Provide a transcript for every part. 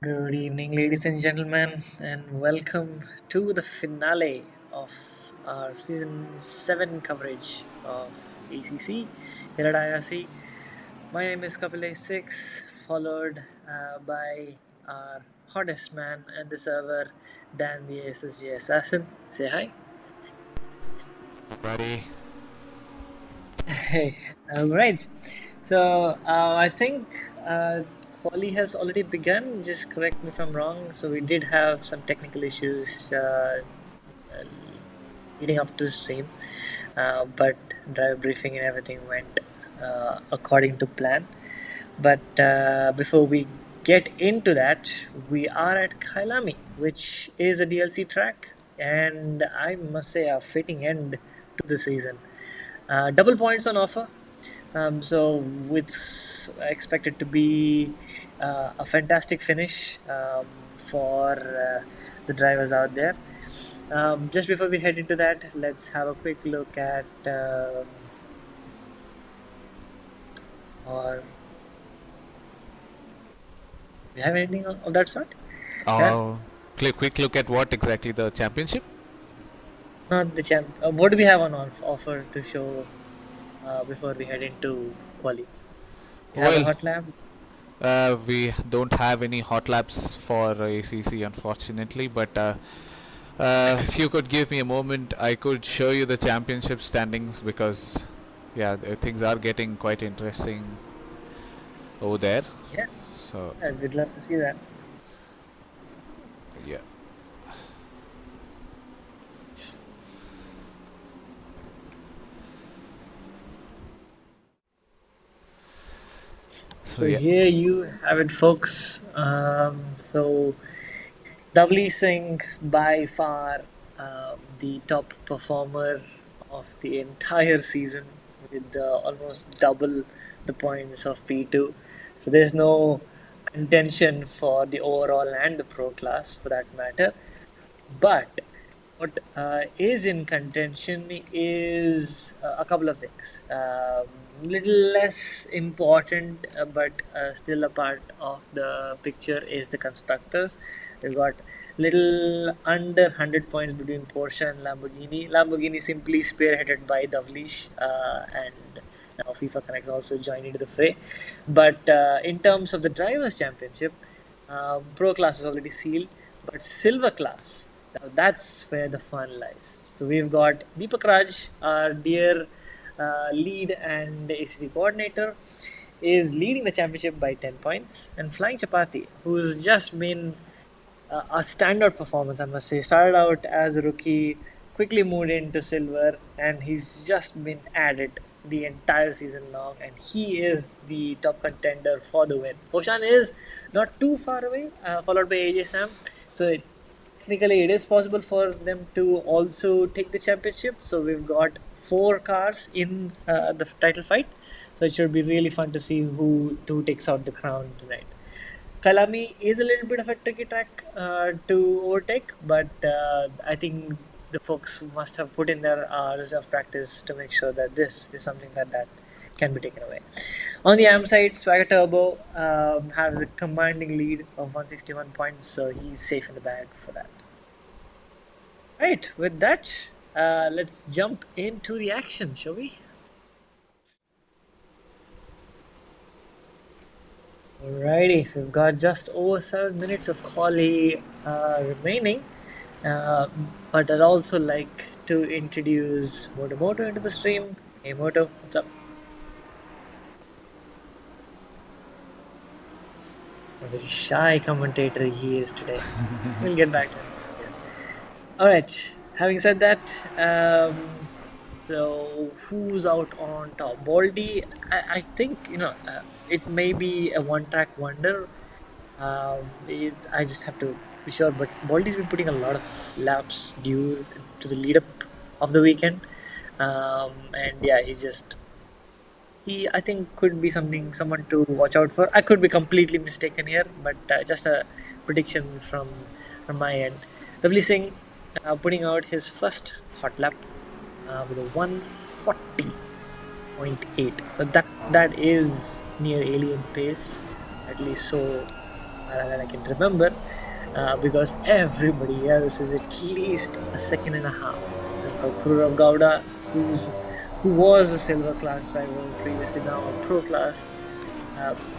Good evening, ladies and gentlemen, and welcome to the finale of our season 7 coverage of ACC here at IRC. My name is Kapil6, followed by our hottest man and the server, Dan the SSG Assassin. Say hi. Buddy. Hey, alright. So I think quali has already begun. Just correct me if I'm wrong. So we did have some technical issues leading up to the stream, but drive briefing and everything went according to plan. But before we get into that, we are at Kyalami, which is a DLC track, and I must say a fitting end to the season. Double points on offer. So it's expected to be a fantastic finish for the drivers out there. Just before we head into that, let's have a quick look at or we have anything of that sort? Yeah, Quick look at what exactly the championship? not the champ. What do we have on offer to show before we head into quali? We have a Well, hot lap. we don't have any hot laps for ACC unfortunately, but if you could give me a moment, I could show you the championship standings because, yeah, things are getting quite interesting over there. Yeah, So, we'd love to see that. yeah. So, So yeah. here you have it, folks. So Davli Singh, by far the top performer of the entire season, with almost double the points of P2. So there's no contention for the overall and the pro class for that matter. But what is in contention is a couple of things. Little less important, but still a part of the picture is the constructors. We've got little under 100 points between Porsche and Lamborghini. Lamborghini simply spearheaded by Davlish, and now FIFA Connect also joined into the fray. But in terms of the Drivers' Championship, Pro class is already sealed, but Silver class, now that's where the fun lies. So we've got Deepakraj, our dear lead and ACC coordinator, is leading the championship by 10 points, and Flying Chapati, who's just been a standout performance, I must say. Started out as a rookie, quickly moved into silver, and he's just been at it the entire season long, and he is the top contender for the win. Oshan is not too far away, followed by AJ Sam. So technically, it is possible for them to also take the championship. So we've got 4 cars in the title fight. So it should be really fun to see who takes out the crown tonight. Kyalami is a little bit of a tricky track to overtake, but I think the folks must have put in their hours of practice to make sure that this is something that can be taken away. On the AM side, Swagger Turbo has a commanding lead of 161 points, so he's safe in the bag for that. Right, with that, let's jump into the action, shall we? Alrighty, we've got just over 7 minutes of quali remaining. But I'd also like to introduce Moto into the stream. Hey Moto, what's up? A very shy commentator he is today. We'll get back to him. Yeah. Alright, having said that, so who's out on top? Baldy, I think, it may be a one-track wonder. I just have to be sure, but Baldy's been putting a lot of laps due to the lead up of the weekend, and yeah, he I think could be someone to watch out for. I could be completely mistaken here, but just a prediction from my end. Lovely Singh putting out his first hot lap with a 140.8. But that is near alien pace, at least so that I can remember, because everybody else is at least a second and a half. Pururav Gowda, who was a silver class driver previously, now a pro class,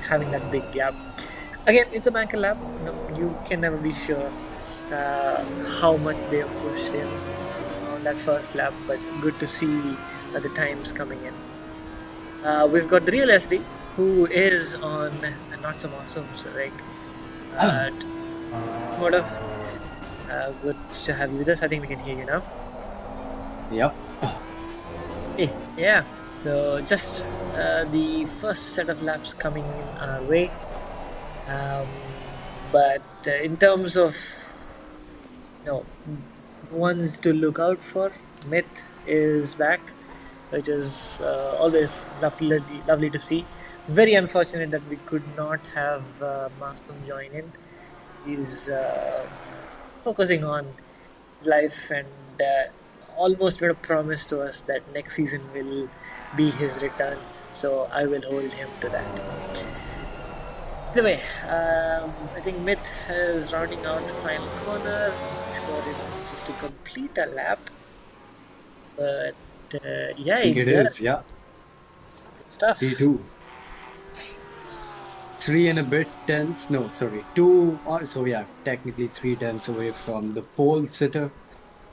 having that big gap. Again, it's a banker lap. You can never be sure how much they have pushed in on that first lap, but good to see the times coming in. We've got the real SD, who is on Not So Awesome, so like, what of good to have you with us. I think we can hear you now. Yep. Yeah, so just the first set of laps coming in our way. But in terms of ones to look out for, Myth is back, which is always lovely to see. Very unfortunate that we could not have Masoom join in. He's focusing on life and almost made a promise to us that next season will be his return. So I will hold him to that. Either way, I think Myth is rounding out the final corner. I'm not sure if this is to complete a lap, but yeah, I think it does. is, yeah. Good stuff. P2. 3 and a bit tenths. No, sorry. 2. So yeah, technically 3 tenths away from the pole sitter,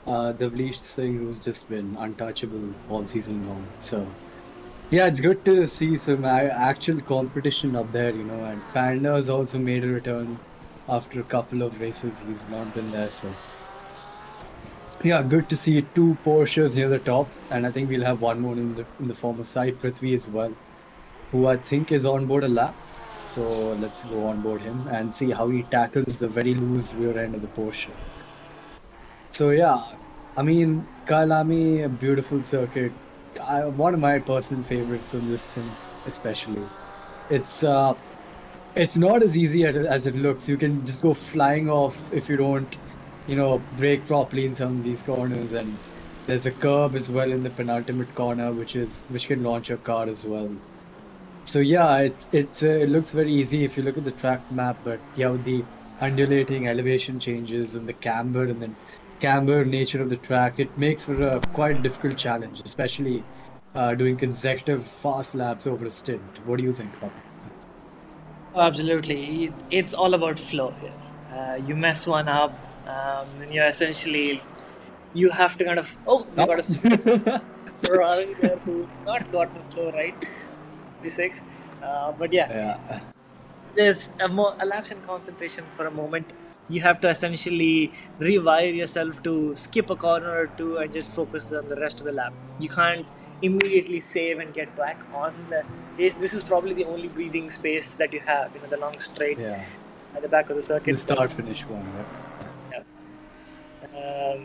Devleesh Singh, who's just been untouchable all season long. So yeah, it's good to see some actual competition up there, and Panda's also made a return after a couple of races. He's not been there, so yeah, good to see 2 Porsches near the top, and I think we'll have one more in the form of Sai Prithvi as well, who I think is on board a lap. So let's go on board him and see how he tackles the very loose rear end of the Porsche. So yeah, I mean, Kyalami, a beautiful circuit. One of my personal favorites on this sim, especially. It's not as easy as it looks. You can just go flying off if you don't, brake properly in some of these corners. And there's a curb as well in the penultimate corner, which can launch your car as well. So yeah, it looks very easy if you look at the track map, but yeah, with the undulating elevation changes and the camber and then camber nature of the track, it makes for a quite difficult challenge, especially doing consecutive fast laps over a stint. What do you think, Robin? Oh, absolutely. It's all about flow here. You mess one up, and you have to kind of, you got a Ferrari there who's not got the flow right. 6. But yeah. If there's a lapse in concentration for a moment, you have to essentially rewire yourself to skip a corner or two and just focus on the rest of the lap. You can't immediately save and get back on the race. This is probably the only breathing space that you have, the long straight at the back of the circuit. The start-finish one,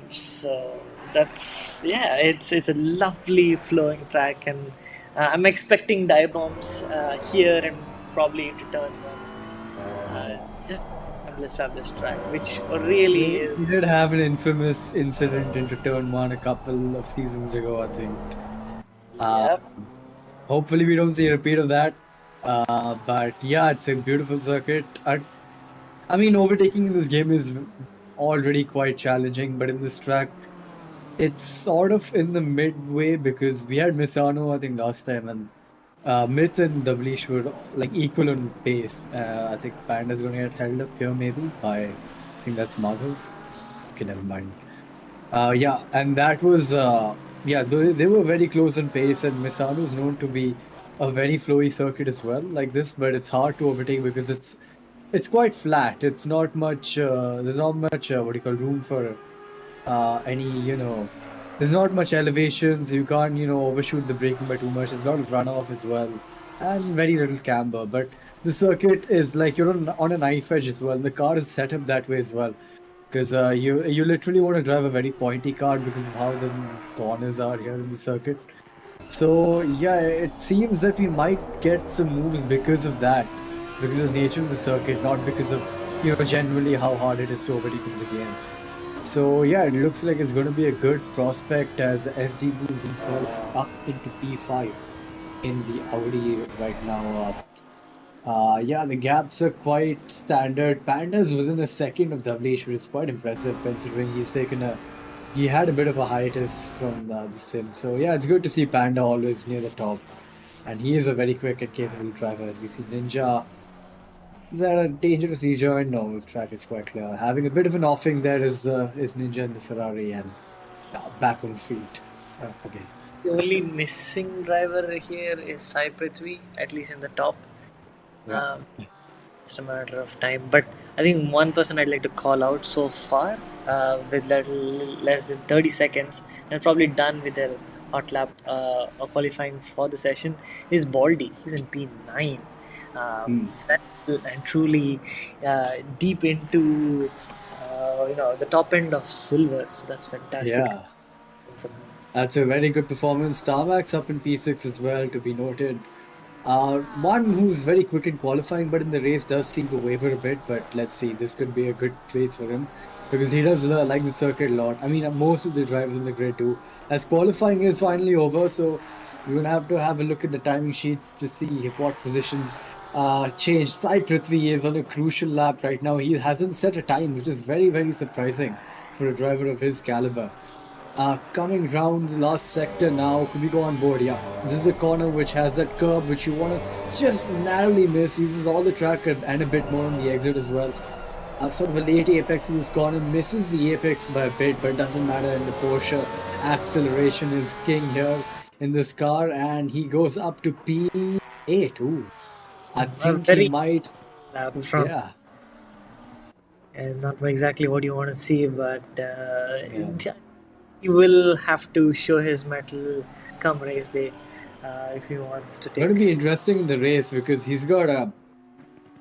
so that's, it's a lovely flowing track, and I'm expecting dive bombs here and probably into turn 1. It's just a fabulous track, which really is. We did have an infamous incident into turn 1 a couple of seasons ago, I think. Hopefully we don't see a repeat of that. But yeah, it's a beautiful circuit. I mean, overtaking in this game is already quite challenging, but in this track, it's sort of in the midway, because we had Misano, I think, last time, and Myth and Devleesh were like equal on pace. I think Panda's going to get held up here maybe by, I think that's Madhav. Okay, never mind. And that was, they were very close on pace, and Misano is known to be a very flowy circuit as well, like this, but it's hard to overtake because it's quite flat. It's not much, there's not much, room for any, there's not much elevation, so you can't, overshoot the braking by too much. There's a lot of runoff as well, and very little camber. But the circuit is like you're on a knife edge as well. The car is set up that way as well, because you literally want to drive a very pointy car because of how the corners are here in the circuit. So yeah, it seems that we might get some moves because of that, because of the nature of the circuit, not because of generally how hard it is to overtake in the game. So yeah, it looks like it's going to be a good prospect as SD moves himself up into P5 in the Audi right now. Yeah, the gaps are quite standard. Panda's within a second of Davleesh, which is quite impressive considering he had a bit of a hiatus from the sim. So yeah, it's good to see Panda always near the top. And he is a very quick and capable driver, as we see. Ninja, is that a dangerous rejoin? No, the track is quite clear. Having a bit of an offing there is Ninja in the Ferrari and back on his feet again. The only missing driver here is Sai Prithvi, at least in the top. Yeah. It's a matter of time. But I think one person I'd like to call out so far, with less than 30 seconds, and probably done with their hot lap or qualifying for the session, is Baldy. He's in P9. Well and truly deep into the top end of silver. So that's fantastic. Yeah. That's a very good performance. Tarmac up in P6 as well, to be noted. One who's very quick in qualifying, but in the race does seem to waver a bit. But let's see, this could be a good race for him because he does like the circuit a lot. I mean, most of the drivers in the grid do. As qualifying is finally over, so we're gonna have to have a look at the timing sheets to see what positions changed. Sai Prithvi is on a crucial lap right now. He hasn't set a time, which is very, very surprising for a driver of his caliber. Coming round the last sector now, could we go on board? Yeah, this is a corner which has that curve which you want to just narrowly miss. Uses all the track and a bit more on the exit as well. Sort of a late apex in this corner, misses the apex by a bit, but doesn't matter. In the Porsche, acceleration is king here in this car, and he goes up to P8. Ooh, I think he might. From, yeah. Not exactly what you want to see, but he will have to show his mettle come race day if he wants to take. It's going to be interesting in the race because he's got a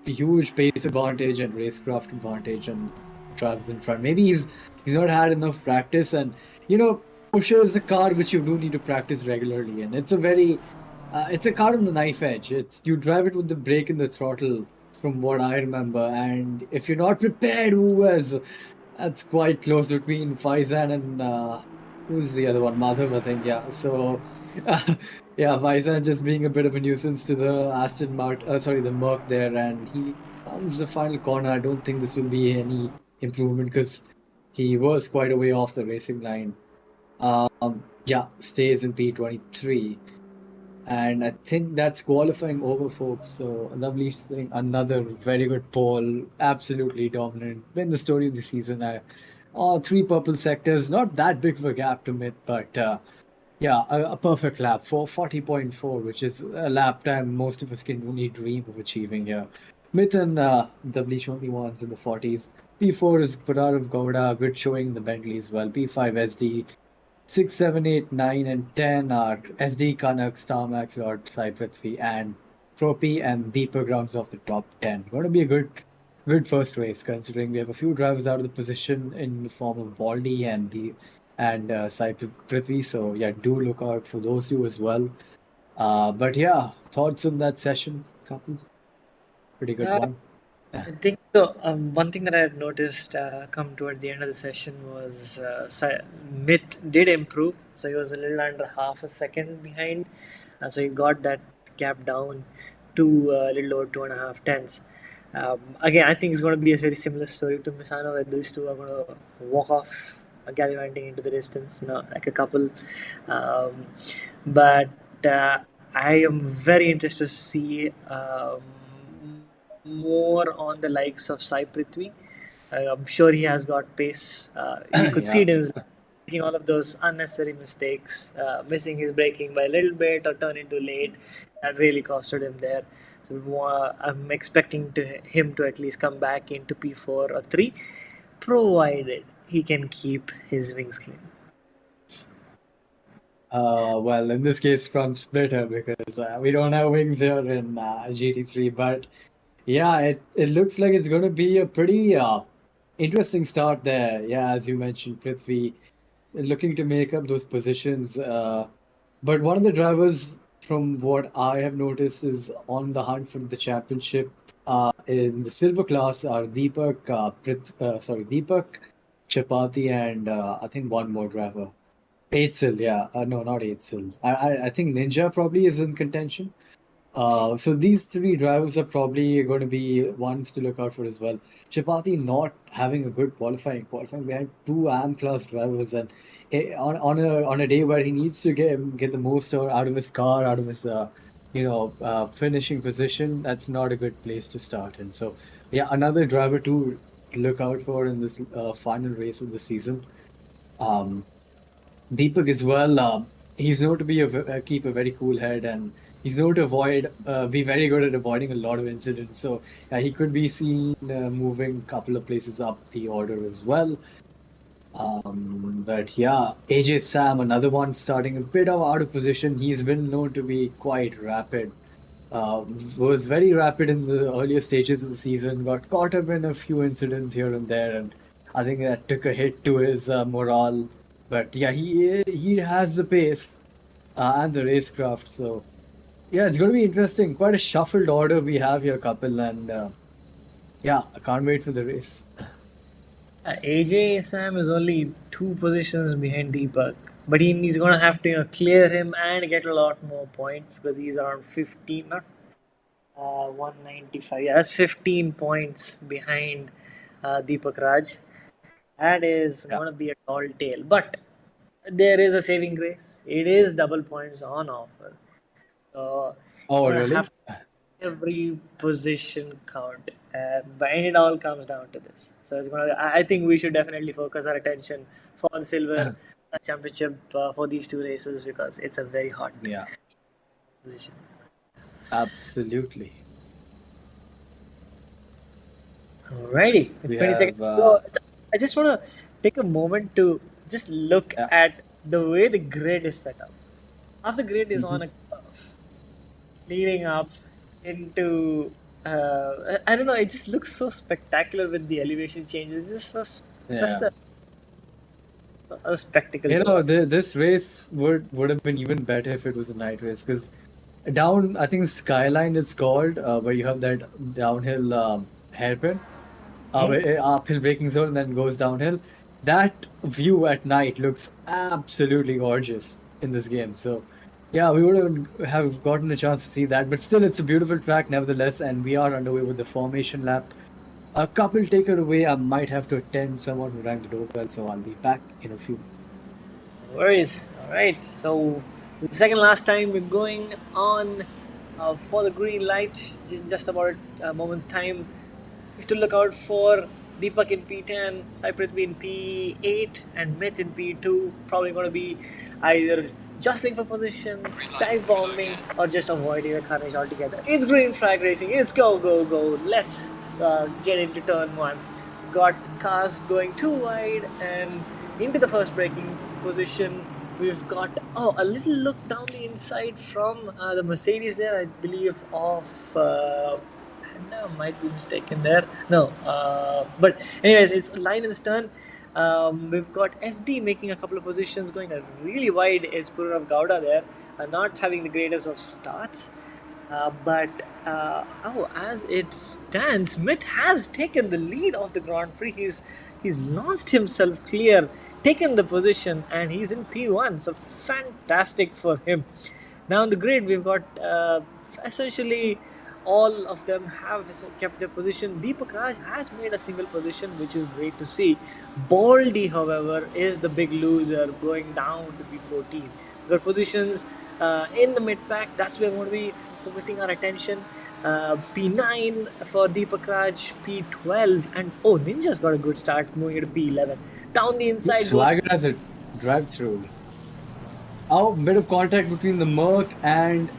huge pace advantage and racecraft advantage and drivers in front. Maybe he's not had enough practice, and Porsche is a car which you do need to practice regularly, and it's a car on the knife edge. You drive it with the brake and the throttle, from what I remember, and if you're not prepared, that's quite close between Faizan and who's the other one? Madhav, I think. Yeah. So, Faizan just being a bit of a nuisance to the the Merc there, and he comes the final corner. I don't think this will be any improvement because he was quite a way off the racing line. Stays in P23. And I think that's qualifying over, folks. So lovely thing, another very good pole, absolutely dominant. Been the story of the season. 3 purple sectors, not that big of a gap to Myth, but a perfect lap for 40.4, which is a lap time most of us can only dream of achieving here. Myth and Davleesh only ones in the 40s. P4 is Pudarav Gowda, good showing in the Bentley as well. P5 SD. 6, 7, 8, 9, and 10 are SD, Kanak, Starmax, Lord, Sai Prithvi, and Propi and Deepak rounds off the top 10. Going to be a good first race, considering we have a few drivers out of the position in the form of Baldy and Sai Prithvi. So yeah, do look out for those two as well. But yeah, thoughts on that session, couple? Pretty good one. I think so. One thing that I had noticed come towards the end of the session was Myth did improve. So he was a little under half a second behind. So he got that gap down to a little over 2.5 tenths. Again, I think it's going to be a very similar story to Misano, where these two are going to walk off gallivanting into the distance, like a couple. But I am very interested to see more on the likes of Sai Prithvi. I'm sure he has got pace. You could see it in making all of those unnecessary mistakes, missing his braking by a little bit or turning too late. That really costed him there. So I'm expecting him to at least come back into P4 or 3, provided he can keep his wings clean. Well, in this case, front splitter, because we don't have wings here in GT3, but yeah, it looks like it's going to be a pretty interesting start there. Yeah, as you mentioned, Prithvi looking to make up those positions. But one of the drivers, from what I have noticed, is on the hunt for the championship in the silver class are Deepak, Chapati, and I think one more driver. Eitzel, yeah. No, not Eitzel. I think Ninja probably is in contention. So these three drivers are probably going to be ones to look out for as well. Chapati not having a good qualifying behind two AM class drivers, and on a day where he needs to get the most out of his car, out of his finishing position, that's not a good place to start. And so yeah, another driver to look out for in this final race of the season. Um, Deepak as well. He's known to keep a very cool head, and he's known to be very good at avoiding a lot of incidents. So he could be seen moving a couple of places up the order as well. But yeah, AJ Sam, another one starting a bit of out of position. He's been known to be quite rapid. Was very rapid in the earlier stages of the season. Got caught up in a few incidents here and there, and I think that took a hit to his morale. But yeah, he has the pace and the racecraft. So yeah, it's going to be interesting. Quite a shuffled order we have here, Kapil, and yeah, I can't wait for the race. AJ Sam is only 2 positions behind Deepak, but he's going to have to clear him and get a lot more points because he's around 15, not 195. Yeah, that's 15 points behind Deepakraj. That is Yeah. going to be a tall tale, but there is a saving grace. It is double points on offer. So Oh, we're gonna really? have every position count, and it all comes down to this. So it's gonna. I think we should definitely focus our attention for the silver championship for these 2 races because it's a very hot Yeah, position. absolutely. Alrighty, with We 20 seconds. have So I just want to take a moment to just look yeah. at the way the grid is set up. Half the grid is on a curve, leading up into. I don't know. It just looks so spectacular with the elevation changes. It's just such a spectacle. You to know, watch. this race would have been even better if it was a night race because down, I think Skyline it's called, where you have that downhill hairpin, uphill braking zone, and then goes downhill. That view at night looks absolutely gorgeous in this game. So, yeah, we would have gotten a chance to see that, but still, it's a beautiful track nevertheless, and we are underway with the formation lap. A couple take it away. I might have to attend someone who rang the doorbell, so I'll be back in a few. No worries. All right. So the second last time we're going on for the green light. Just about a moment's time. We have to look out for Deepak in P10, Sai Prithvi in P8, and Mit in P2. Probably going to be either jostling for position, dive bombing, or just avoiding the carnage altogether. It's green flag racing. It's go, go, go. Let's get into turn 1. Got cars going too wide and into the first braking position. We've got a little look down the inside from the Mercedes there, I believe, of no, might be mistaken there. No, but anyways, it's line in the stern. We've got SD making a couple of positions, going a really wide is Purav Gowda there, not having the greatest of starts. But as it stands, Smith has taken the lead of the Grand Prix. He's launched himself clear, taken the position, and he's in P1. So fantastic for him. Now on the grid, we've got essentially all of them have kept their position. Deepakraj has made a single position, which is great to see. Baldy, however, is the big loser, going down to P14. Got positions in the mid pack. That's where we're going to be focusing our attention. P9 for Deepakraj, P12, and Ninja's got a good start moving into P11. Down the inside, Swagger has a drive-through. Oh, bit of contact between the Merc and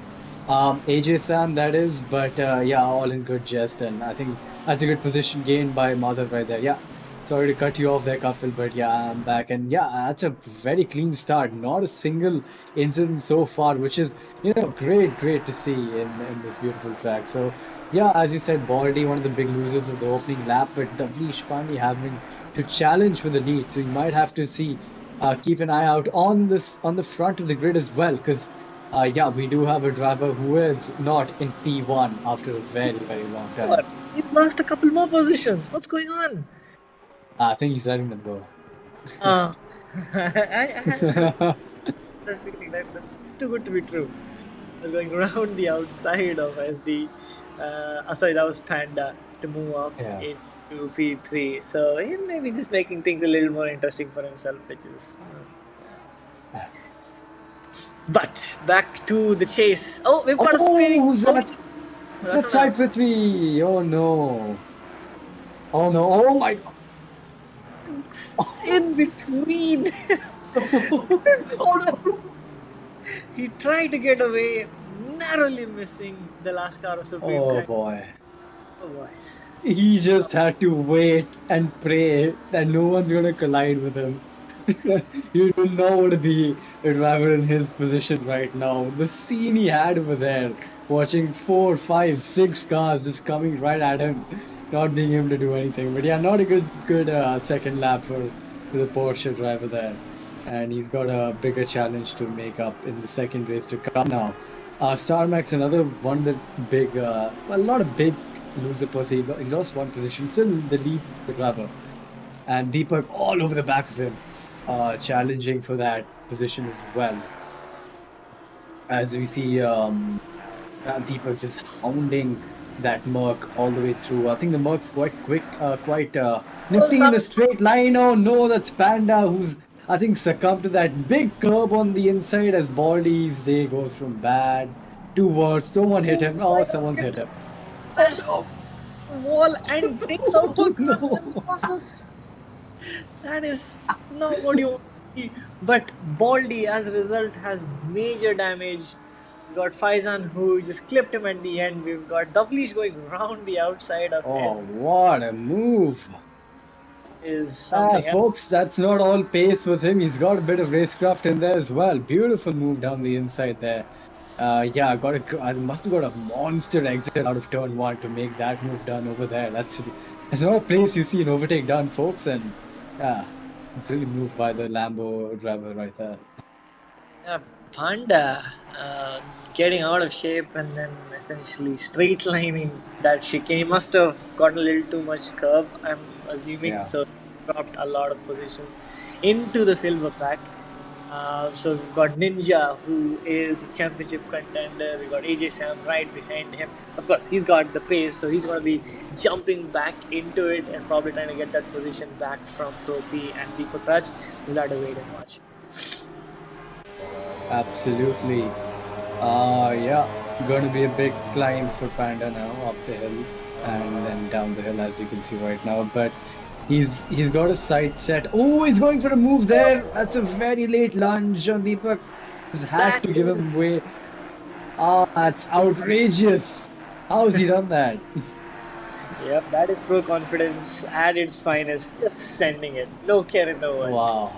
AJ Sam, that is, but yeah, all in good jest, and I think that's a good position gained by Madhav right there. Yeah, sorry to cut you off there, Kapil, but yeah, I'm back, and yeah, that's a very clean start. Not a single incident so far, which is great to see in this beautiful track. So yeah, as you said, Baldy, one of the big losers of the opening lap, but Davlish finally having to challenge for the lead, so you might have to see. Keep an eye out on the front of the grid as well, because yeah, we do have a driver who is not in P1 after a very long time. He's lost a couple more positions. What's going on? I think he's letting them go. I have that feeling that's too good to be true. was going around the outside of SD. Sorry, that was Panda to move up Yeah. into P3. So he maybe just making things a little more interesting for himself, which is. But back to the chase. Oh, we've got a spinning. who's that? That's That's not Sai Prithvi. Oh no. Oh no. Oh my god. in between. Oh no. He tried to get away, narrowly missing the last car of Supreme. Oh boy. Oh boy. He just had to wait and pray that no one's gonna collide with him. You do not want to be a driver in his position right now. The scene he had over there, watching 4, 5, 6 cars just coming right at him, not being able to do anything. But yeah, not a good second lap for the Porsche driver there. And he's got a bigger challenge to make up in the second race to come now. Star Max, another one of the big, well, not a big loser per se. He's lost one position, still in the lead driver. And Deepak all over the back of him, challenging for that position as well. As we see Deepak just hounding that Merc all the way through. I think the Merc's quite quick, quite nifty in the straight line. Oh no, that's Panda who's, I think, succumbed to that big curb on the inside as Baldy's day goes from bad to worse. Someone hit him. Oh, someone's hit him. Oh, no. Wall and breaks out Oh, two cars in the no. process. That is not what you want to see. But Baldy, as a result, has major damage. We've got Faizan who just clipped him at the end. We've got Davlish going around the outside of Oh, S. what a move. Is something else. Folks, that's not all pace with him. He's got a bit of racecraft in there as well. Beautiful move down the inside there. Yeah, I must have got a monster exit out of turn 1 to make that move done over there. That's not a place you see an overtake done, folks. And yeah, brilliant move by the Lambo driver right there. Yeah, Panda getting out of shape and then essentially straight lining that chicane. He must have gotten a little too much curb, I'm assuming. Yeah. So dropped a lot of positions into the silver pack. So we've got Ninja, who is a championship contender. We've got AJ Sam right behind him. Of course, he's got the pace, so he's going to be jumping back into it and probably trying to get that position back from Pro P and Deepakraj. We'll have to wait and watch. Absolutely. Yeah, going to be a big climb for Panda now, up the hill and then down the hill, as you can see right now. But he's got a sight set. Oh, he's going for a move there. That's a very late lunge on Deepak. He's had to give him way. That's outrageous. How has he done that? Yep, that is pro confidence at its finest. Just sending it. No care in the world. Wow.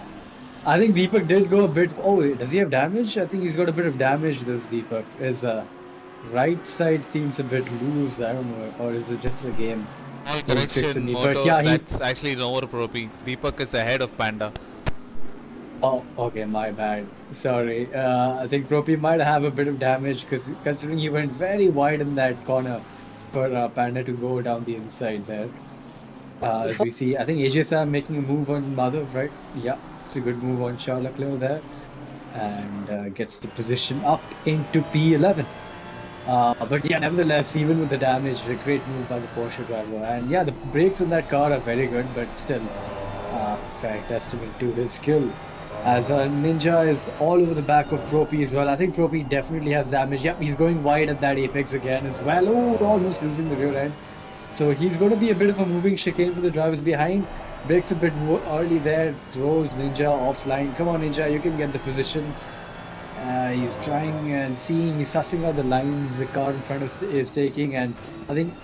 I think Deepak did go a bit. Oh, does he have damage? I think he's got a bit of damage, this Deepak. His right side seems a bit loose. I don't know. Or is it just a game? All correction, Moto, yeah, that's actually lower Pro P. Deepak is ahead of Panda. Oh, okay, my bad. Sorry. I think Pro P might have a bit of damage because considering he went very wide in that corner for Panda to go down the inside there. As we see, I think AJ Sam making a move on Madhav, right? Yeah. It's a good move on Charlaklo there, and gets the position up into P11. But yeah, nevertheless, even with the damage, a great move by the Porsche driver. And yeah, the brakes in that car are very good, but still, fair testament to his skill. As Ninja is all over the back of Pro P as well. I think Pro P definitely has damage. Yep, he's going wide at that apex again as well. Oh, almost losing the rear end. So he's going to be a bit of a moving chicane for the drivers behind. Breaks a bit early there, throws Ninja offline. Come on, Ninja, you can get the position. He's trying and seeing, he's sussing out the lines the car in front of is taking, and I think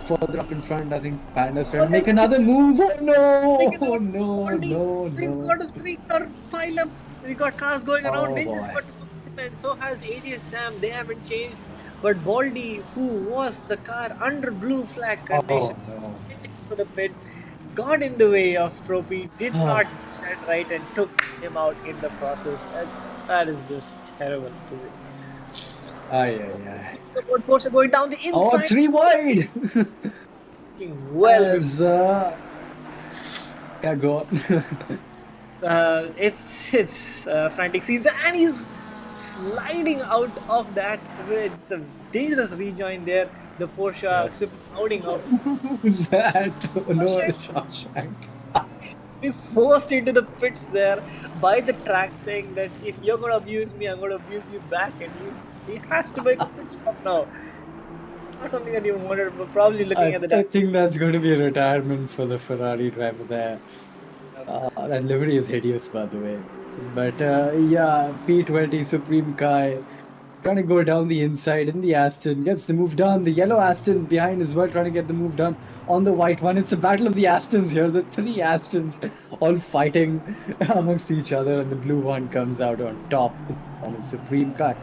further up in front, I think Panda's trying to make another move. Oh no! Oh no! We've got a 3-car pile up. We've got cars going around. Ninja's got the position, and so has AJ Sam. They haven't changed. But Baldy, who was the car under blue flag condition for the pits, got in the way of Pro P, did not stand right and took him out in the process. That is just terrible to see. Porsche going down the inside. Oh, 3 wide! Well, yeah, go on. it's frantic scenes, and he's sliding out of that. It's a dangerous rejoin there. The Porsche simply outing of Who's that? No, Koushik. Shawshank. Be forced into the pits there by the track, saying that if you're going to abuse me, I'm going to abuse you back, and he has to make a pit stop now. Not something that you wanted, but probably looking at the I think that's going to be a retirement for the Ferrari driver there. That livery is hideous, by the way. But yeah, P20 Supreme Kai trying to go down the inside in the Aston, gets the move done. The yellow Aston behind as well, trying to get the move done on the white one. It's a battle of the Astons here. The three Astons all fighting amongst each other, and the blue one comes out on top of Supreme Kai.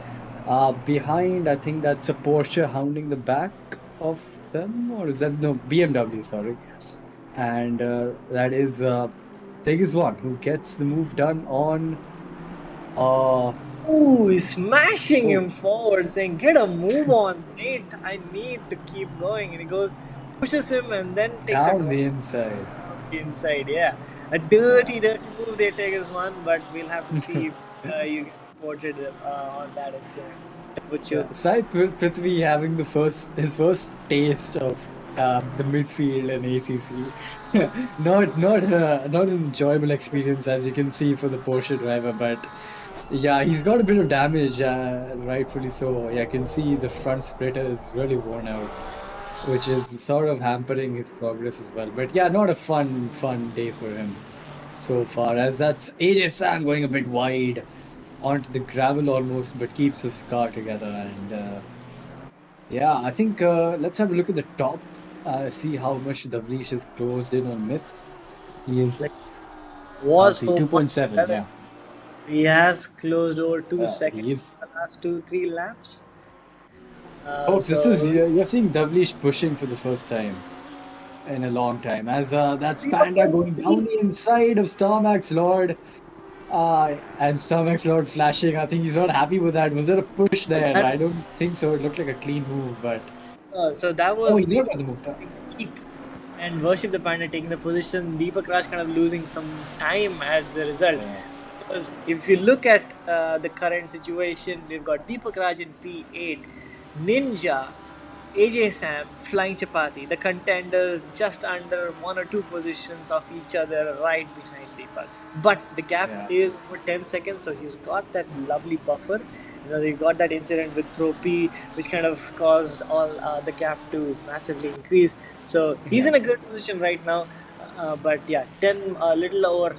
Behind, I think that's a Porsche hounding the back of them, or is that no BMW? Sorry, and that is Tegas one who gets the move done on. Ooh, he's smashing him forward, saying, "Get a move on, mate. I need to keep going." And he goes, pushes him, and then takes down a the inside. down the inside. Yeah, a dirty move they take as one, but we'll have to see if you get reported on that incident. But you, Sai Prithvi having his first taste of the midfield and ACC. not an enjoyable experience, as you can see, for the Porsche driver, but yeah, he's got a bit of damage, rightfully so. Yeah, I can see the front splitter is really worn out, which is sort of hampering his progress as well. But yeah, not a fun day for him so far, as that's AJ Sam going a bit wide onto the gravel almost, but keeps his car together. And yeah, I think let's have a look at the top, see how much Davlish is closed in on Myth. He is was 2.7, yeah. He has closed over 2 seconds He's... in the last 2-3 laps. Folks, this is you're seeing Davlish pushing for the first time in a long time, as that's Panda going down the inside of Starmax Lord, and Starmax Lord flashing. I think he's not happy with that. Was there a push there? I don't think so. It looked like a clean move, but so that was he got the move done. And Worship the Panda taking the position. Deepakraj kind of losing some time as a result. Yeah. Because if you look at the current situation, we've got Deepakraj in P8, Ninja, AJ Sam, Flying Chapati, the contenders just under 1 or 2 positions of each other right behind Deepak. But the gap is over 10 seconds, so he's got that lovely buffer. You know, they got that incident with Pro P, which kind of caused all the gap to massively increase. So he's in a good position right now. But yeah, 10, a little over,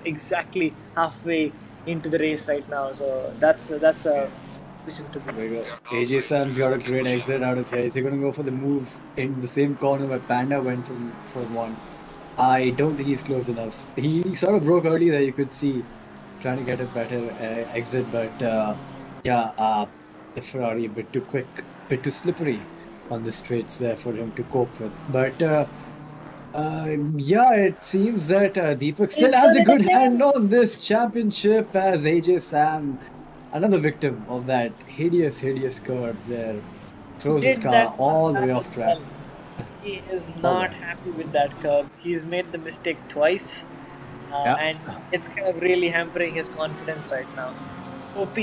exactly halfway into the race right now. So that's a position to be. AJ Sam's got a great exit out of here. Is he going to go for the move in the same corner where Panda went from one? I don't think he's close enough. He sort of broke early there, you could see, trying to get a better exit. But the Ferrari a bit too quick, a bit too slippery on the straights there for him to cope with. But it seems that Deepak still has a good hand on this championship, as AJ Sam, another victim of that hideous curb there, throws his car all the way off track. He is not happy with that curb. He's made the mistake twice, and it's kind of really hampering his confidence right now. OP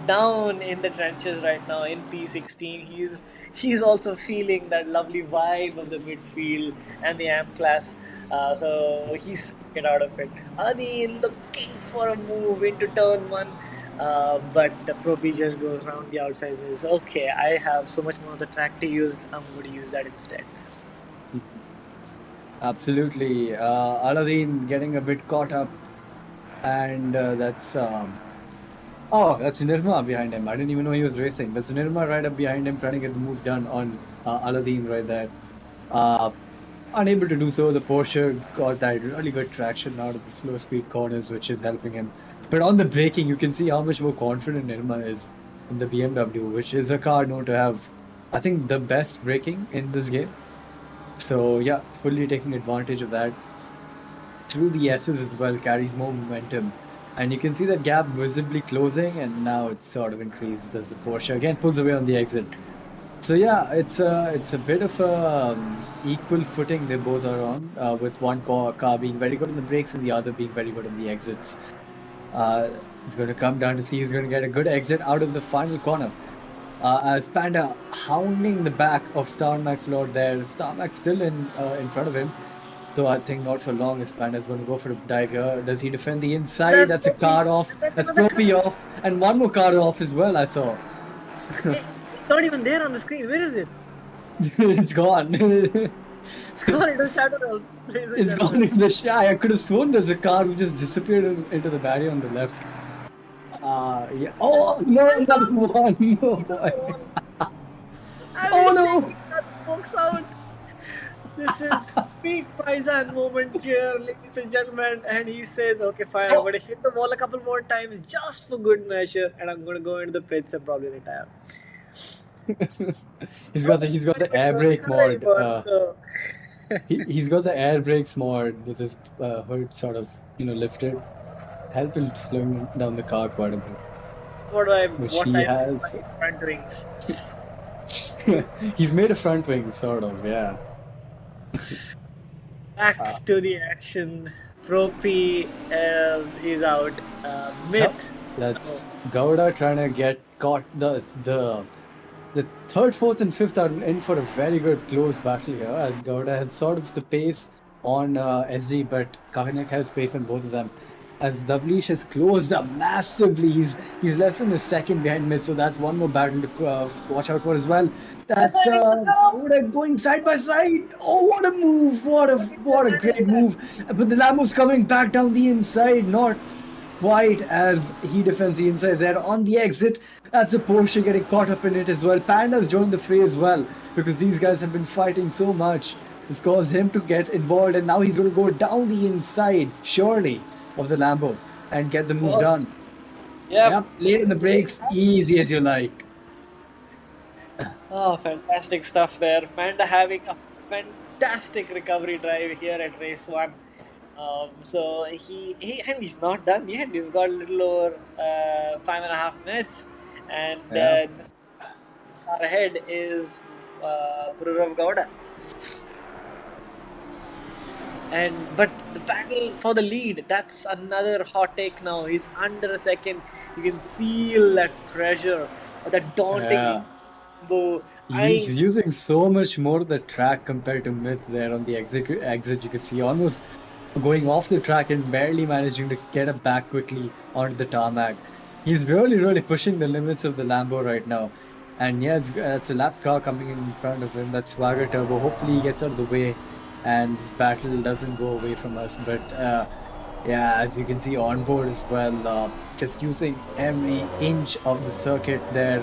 down in the trenches right now in P16. He's also feeling that lovely vibe of the midfield and the amp class. So he's get out of it. Adi looking for a move into turn 1. But the Pro P just goes around the outside and says, okay, I have so much more of the track to use, I'm going to use that instead. Absolutely. Aladdin getting a bit caught up, and that's Nirma behind him. I didn't even know he was racing. That's Nirma right up behind him, trying to get the move done on Aladdin right there. Unable to do so, the Porsche got that really good traction out of the slow speed corners, which is helping him. But on the braking, you can see how much more confident Nirma is in the BMW, which is a car known to have, I think, the best braking in this game. So yeah, fully taking advantage of that. Through the S's as well, carries more momentum. And you can see that gap visibly closing, and now it's sort of increased as the Porsche again pulls away on the exit. So yeah, it's a bit of a equal footing they both are on, with one car being very good on the brakes and the other being very good on the exits. It's going to come down to see who's going to get a good exit out of the final corner. As Panda hounding the back of StarMax Lord there. StarMax still in front of him. So I think not for long as Panda's going to go for a dive here. Does he defend the inside? That's a card off. That's Propi off. And one more card off as well, I saw. Hey, it's not even there on the screen. Where is it? It's gone. It's gone into the shadow. It's gone into the shy. I could have sworn there's a card which just disappeared into the barrier on the left. Yeah. Oh, no, that's one. Oh, boy. Oh, no. Pokes out. This is peak Faizan moment here, ladies and gentlemen. And he says, okay, fine, I'm going to hit the wall a couple more times just for good measure. And I'm going to go into the pits and probably retire. He's got the air brake mod. He's got the air brakes mod with his hood sort of lifted, helping slowing down the car quite a bit. He has front wings. He's made a front wing, sort of, yeah. Back to the action. Propi is out. Myth. That's Gowda trying to get caught. The third, fourth, and fifth are in for a very good close battle here, as Gowda has sort of the pace on SD, but Kahanek has pace on both of them. As Davlish has closed up massively, he's less than a second behind Myth, so that's one more battle to watch out for as well. That's Gowda going side by side. Oh, what a move! What a great move! But the Lambo's coming back down the inside, not quite as he defends the inside there on the exit. That's a Porsche getting caught up in it as well. Panda's joined the fray as well because these guys have been fighting so much. It's caused him to get involved, and now he's going to go down the inside, surely, of the Lambo and get the move done. Yep, late in the brakes, easy as you like. Oh, fantastic stuff there. Panda having a fantastic recovery drive here at race 1. So he's not done yet. We've got a little over 5.5 minutes, and the car ahead is Pururav Gowda. But the battle for the lead, that's another hot take now. He's under a second. You can feel that pressure, that daunting. He's using so much more of the track compared to Myth there on the exit. You can see almost going off the track and barely managing to get it back quickly onto the tarmac. He's really pushing the limits of the Lambo right now. And yes, it's a lap car coming in front of him. That's Swagger Turbo. Hopefully he gets out of the way and this battle doesn't go away from us. But as you can see on board as well, just using every inch of the circuit there.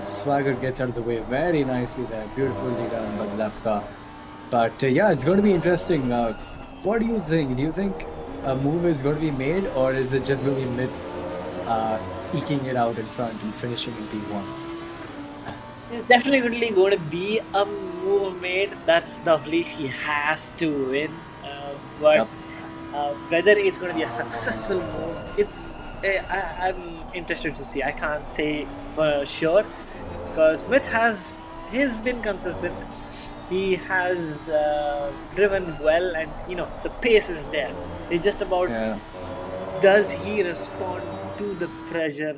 Swagger gets out of the way very nicely there. Beautifully done by the lap car. But it's going to be interesting. What do you think? Do you think a move is going to be made, or is it just going to be Myth eking it out in front and finishing in P1? There's definitely going to be a move made. That's Davlish. He has to win. Whether it's going to be a successful move, I'm interested to see. I can't say for sure because Myth he's been consistent. He has driven well, and the pace is there. It's just about does he respond to the pressure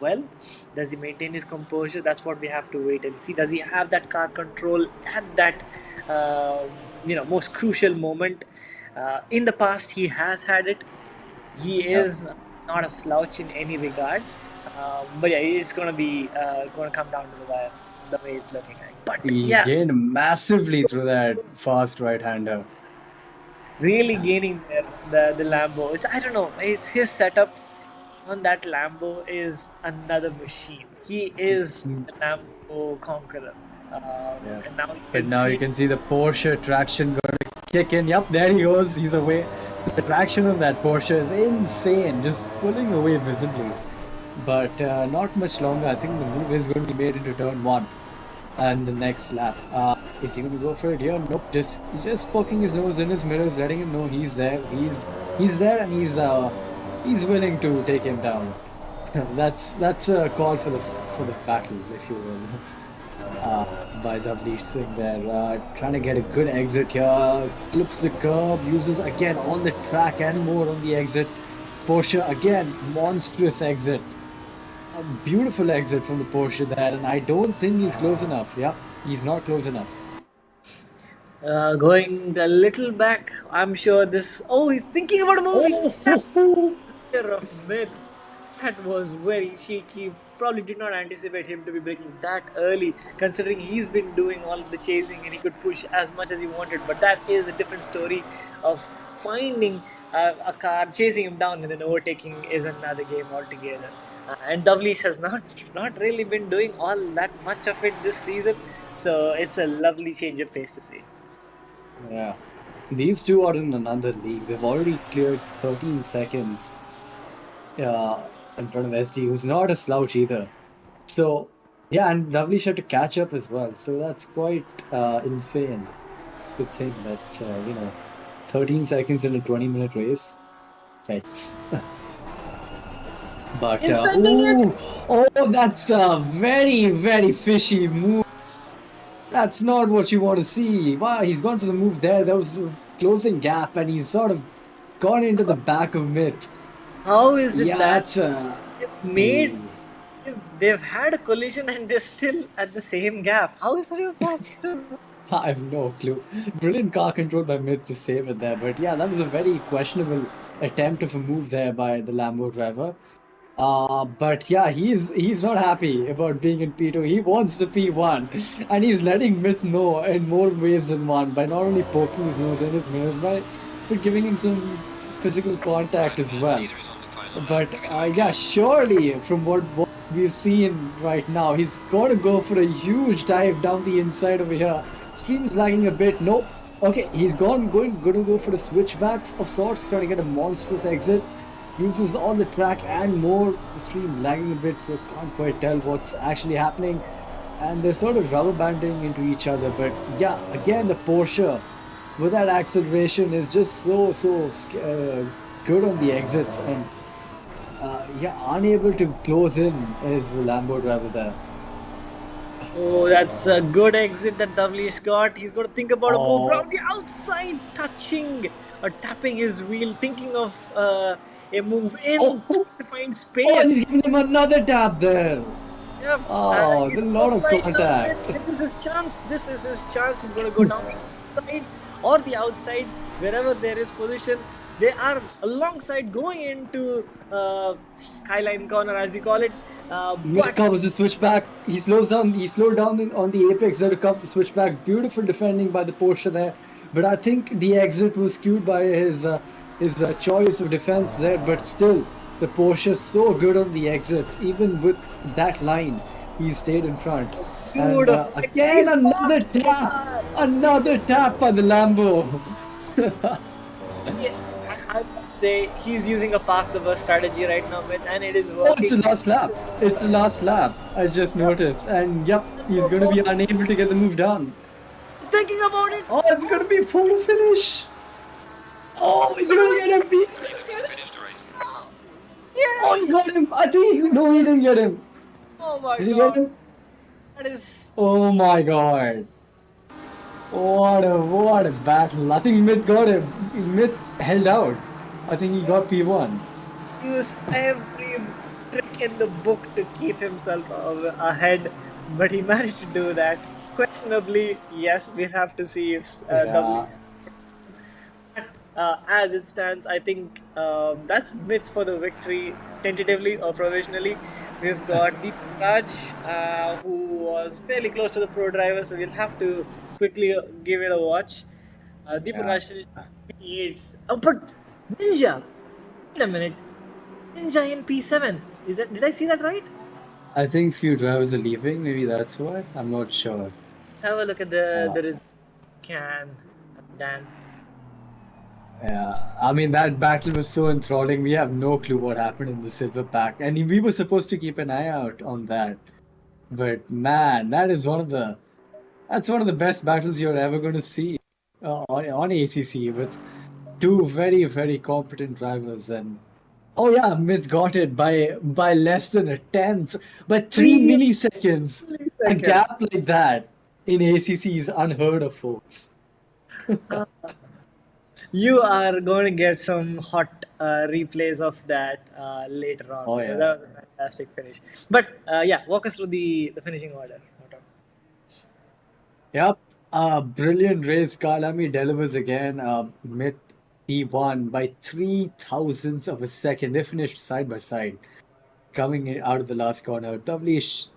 well? Does he maintain his composure? That's what we have to wait and see. Does he have that car control at that most crucial moment? In the past, he has had it. He is not a slouch in any regard. But it's going to come down to the wire the way it's looking like. But he gained massively through that fast right-hander. Really gaining the Lambo, which I don't know. It's his setup on that Lambo is another machine. He is the Lambo conqueror. And now you can see the Porsche traction going to kick in. Yep, there he goes. He's away. The traction on that Porsche is insane, just pulling away visibly. But not much longer. I think the move is going to be made into turn 1 and the next lap. Is he going to go for it here? Nope. Just poking his nose in his mirrors, letting him know he's there. He's there, and he's willing to take him down. That's a call for the battle, if you will. By Davlish Singh there, trying to get a good exit here. Clips the curb, uses again on the track and more on the exit. Porsche again, monstrous exit. A beautiful exit from the Porsche there, and I don't think he's close enough. Yeah, he's not close enough. Going a little back, I'm sure this. Oh, he's thinking about a movie. Oh, Year of myth. That was very shaky. Probably did not anticipate him to be breaking that early, considering he's been doing all of the chasing and he could push as much as he wanted. But that is a different story of finding a car, chasing him down, and then overtaking is another game altogether. And Davlish has not really been doing all that much of it this season, so it's a lovely change of pace to see. yeah. These two are in another league. They've already cleared 13 seconds in front of SD, who's not a slouch either. So, yeah, and Davlish had to catch up as well. So that's quite insane to think that, 13 seconds in a 20-minute race. Yikes. But, He's sending it! Oh, that's a very, very fishy move. That's not what you want to see. Wow, he's gone for the move there. That was a closing gap, and he's sort of gone into the back of Myth. How is it that that's they've had a collision and they're still at the same gap? How is that even possible? I have no clue. Brilliant car control by Myth to save it there, but yeah, that was a very questionable attempt of a move there by the Lambo driver. But yeah, he's not happy about being in P2. He wants the P1, and he's letting Myth know in more ways than one by not only poking his nose in his mirrors but giving him some physical contact as well. But yeah, surely from what we've seen right now, he's got to go for a huge dive down the inside over here. Stream is lagging a bit. Nope. Okay, he's going to go for the switchbacks of sorts, trying to get a monstrous exit. Uses all the track and more. The stream lagging a bit, so can't quite tell what's actually happening. And they're sort of rubber banding into each other. But yeah, again, the Porsche with that acceleration is just so good on the exits, and unable to close in is the Lambo driver there. Oh, that's a good exit that Davlish got. He's got to think about a move from the outside, touching or tapping his wheel, thinking of a move in to find space. Oh, he's giving him another tap there. Yep. Oh, there's a lot of contact. This is his chance. He's going to go down the side or the outside, wherever there is position. They are alongside going into Skyline corner, as you call it. Myth covers the switchback. He slowed down on the apex there to cover the switchback. Beautiful defending by the Porsche there. But I think the exit was skewed by his choice of defense there. But still, the Porsche is so good on the exits. Even with that line, he stayed in front. And, again, another tap by the Lambo. Yeah, I would say he's using a park the bus strategy right now, Myth, and it is working. Oh, it's the last lap. I just noticed. And yep, he's going to be unable to get the move done. Thinking about it. Oh, it's going to be a photo finish. Oh, he's going to get him. Yeah. Oh, he got him. I think he didn't get him. Oh my Did he god. get him? That is. Oh my god. What a battle. I think Myth got him. Myth held out. I think he got P1. He used every trick in the book to keep himself ahead, but he managed to do that. Questionably, yes, we have to see if Davlish. But as it stands, I think that's Myth for the victory, tentatively or provisionally. We've got Deepakraj, who was fairly close to the pro driver, so we'll have to quickly give it a watch. Deepakraj finished 28. Oh, but Ninja! Wait a minute. Ninja in P7. Did I see that right? I think few drivers are leaving. Maybe that's why. I'm not sure. Let's have a look at the result. Dan. Yeah, I mean, that battle was so enthralling. We have no clue what happened in the silver pack, and we were supposed to keep an eye out on that. But man, that's one of the best battles you're ever going to see on ACC, with two very, very competent drivers. And oh yeah, Myth got it by less than a tenth, by 3 milliseconds. A gap like that in ACC is unheard of, folks. You are going to get some hot replays of that later on Oh, because yeah. that was a fantastic finish. But yeah, walk us through the finishing order. Yep. Brilliant race. Kyalami delivers again. Myth P1 by 3 thousandths of a second. They finished side by side. Coming out of the last corner, Tavlish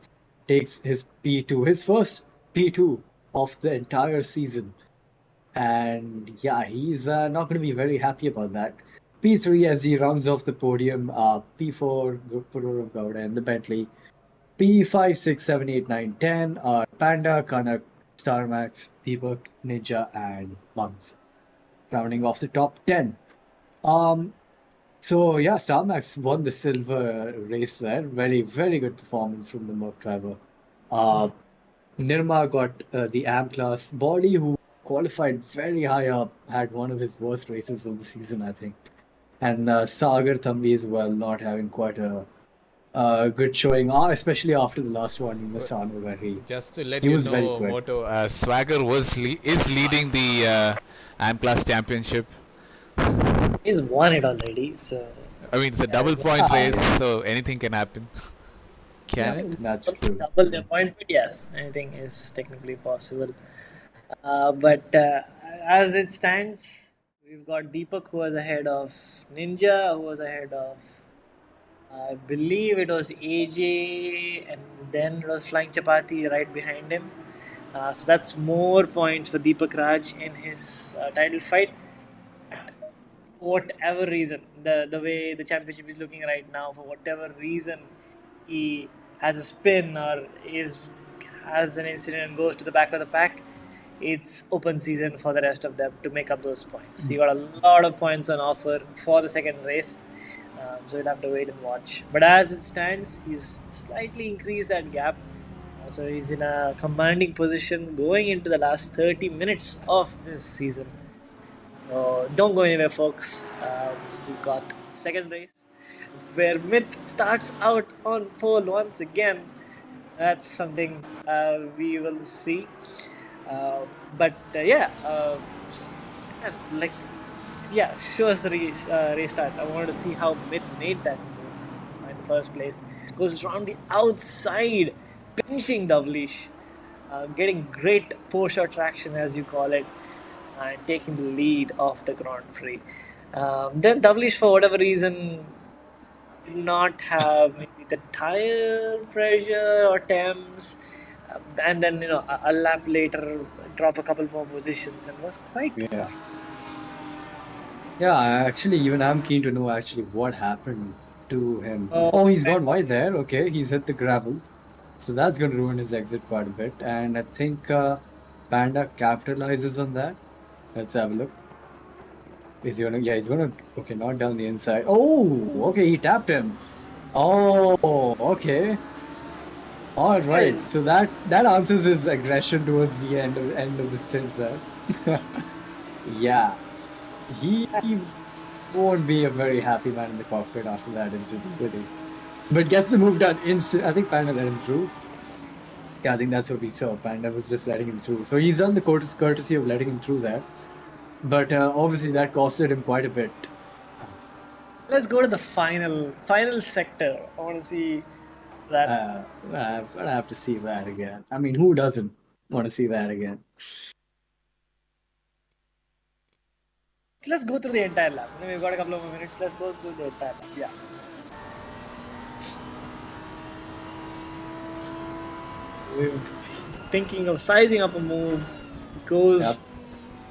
takes his P2, his first P2 of the entire season. And yeah, he's not going to be very happy about that. P3 as he rounds off the podium, P4, Guru Gowda and the Bentley. P5, 6, 7, 8, 9, 10 are Panda, Kanak, Starmax, Deepak, Ninja, and Month. Rounding off the top 10. So yeah, Starmax won the silver race there. Very, very good performance from the Merc driver. Nirma got the AM class. Body, who qualified very high up, had one of his worst races of the season, I think. And Sagar Thambi as well, not having quite a good showing, especially after the last one in Masano, where Just to let he you was very know, quick. Moto, Swagger is leading the Amplas Championship. He's won it already, so I mean, it's a double point race, so anything can happen. Can it? That's true. double the point, but yes, anything is technically possible. But as it stands, we've got Deepak who was ahead of Ninja, who was ahead of I believe it was AJ, and then it was Flying Chapati right behind him. So that's more points for Deepakraj in his title fight. For whatever reason, the way the championship is looking right now, for whatever reason, he has a spin or has an incident and goes to the back of the pack, it's open season for the rest of them to make up those points. So you got a lot of points on offer for the second race. So we'll have to wait and watch. But as it stands, he's slightly increased that gap. So he's in a commanding position going into the last 30 minutes of this season. So don't go anywhere, folks. We've got second race where Myth starts out on pole once again. That's something we will see. But yeah, show us the restart. I wanted to see how Myth made that move in the first place. Goes around the outside, pinching Davlish, getting great post-shot traction, as you call it, and taking the lead of the Grand Prix. Then Davlish, for whatever reason, did not have maybe the tire pressure or temps. And then, a lap later, drop a couple more positions and was quite tough. Yeah, actually, even I'm keen to know actually what happened to him. Oh, he's gone wide there. Okay, he's hit the gravel. So that's going to ruin his exit quite a bit. And I think Panda capitalizes on that. Let's have a look. He's going to, okay, knock down the inside. Oh, okay, he tapped him. Oh, okay. All right, so that answers his aggression towards the end of the stint there. Yeah, he won't be a very happy man in the cockpit after that incident, will he? But gets the move done instant. I think Panda let him through. Yeah, I think that's what we saw. Panda was just letting him through. So he's done the courtesy of letting him through there. But obviously that costed him quite a bit. Let's go to the final sector. I want to see that. I'm gonna have to see that again. I mean, who doesn't want to see that again? Let's go through the entire lap. We've got a couple of more minutes. Let's go through the entire lap. Yeah. We're thinking of sizing up a move. Goes on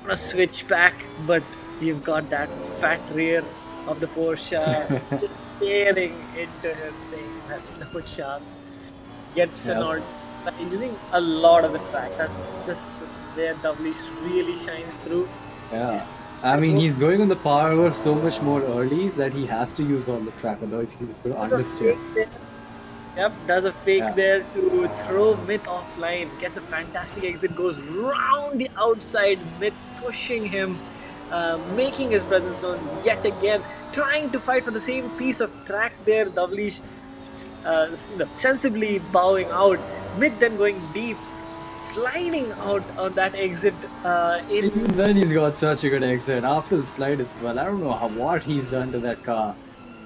a switch back, but you've got that fat rear of the Porsche just staring into him, saying that's no chance. Gets an all using a lot of the track. That's just where Davlish really shines through. Yeah. I mean, he's going on the power so much more early that he has to use all the track, otherwise he's going to understeer. Yep, does a fake there to throw Myth offline. Gets a fantastic exit, goes round the outside. Myth pushing him, making his presence known yet again, trying to fight for the same piece of track there. Davlish sensibly bowing out. Myth then going deep, sliding out on that exit. Even then, he's got such a good exit after the slide as well. I don't know what he's done to that car.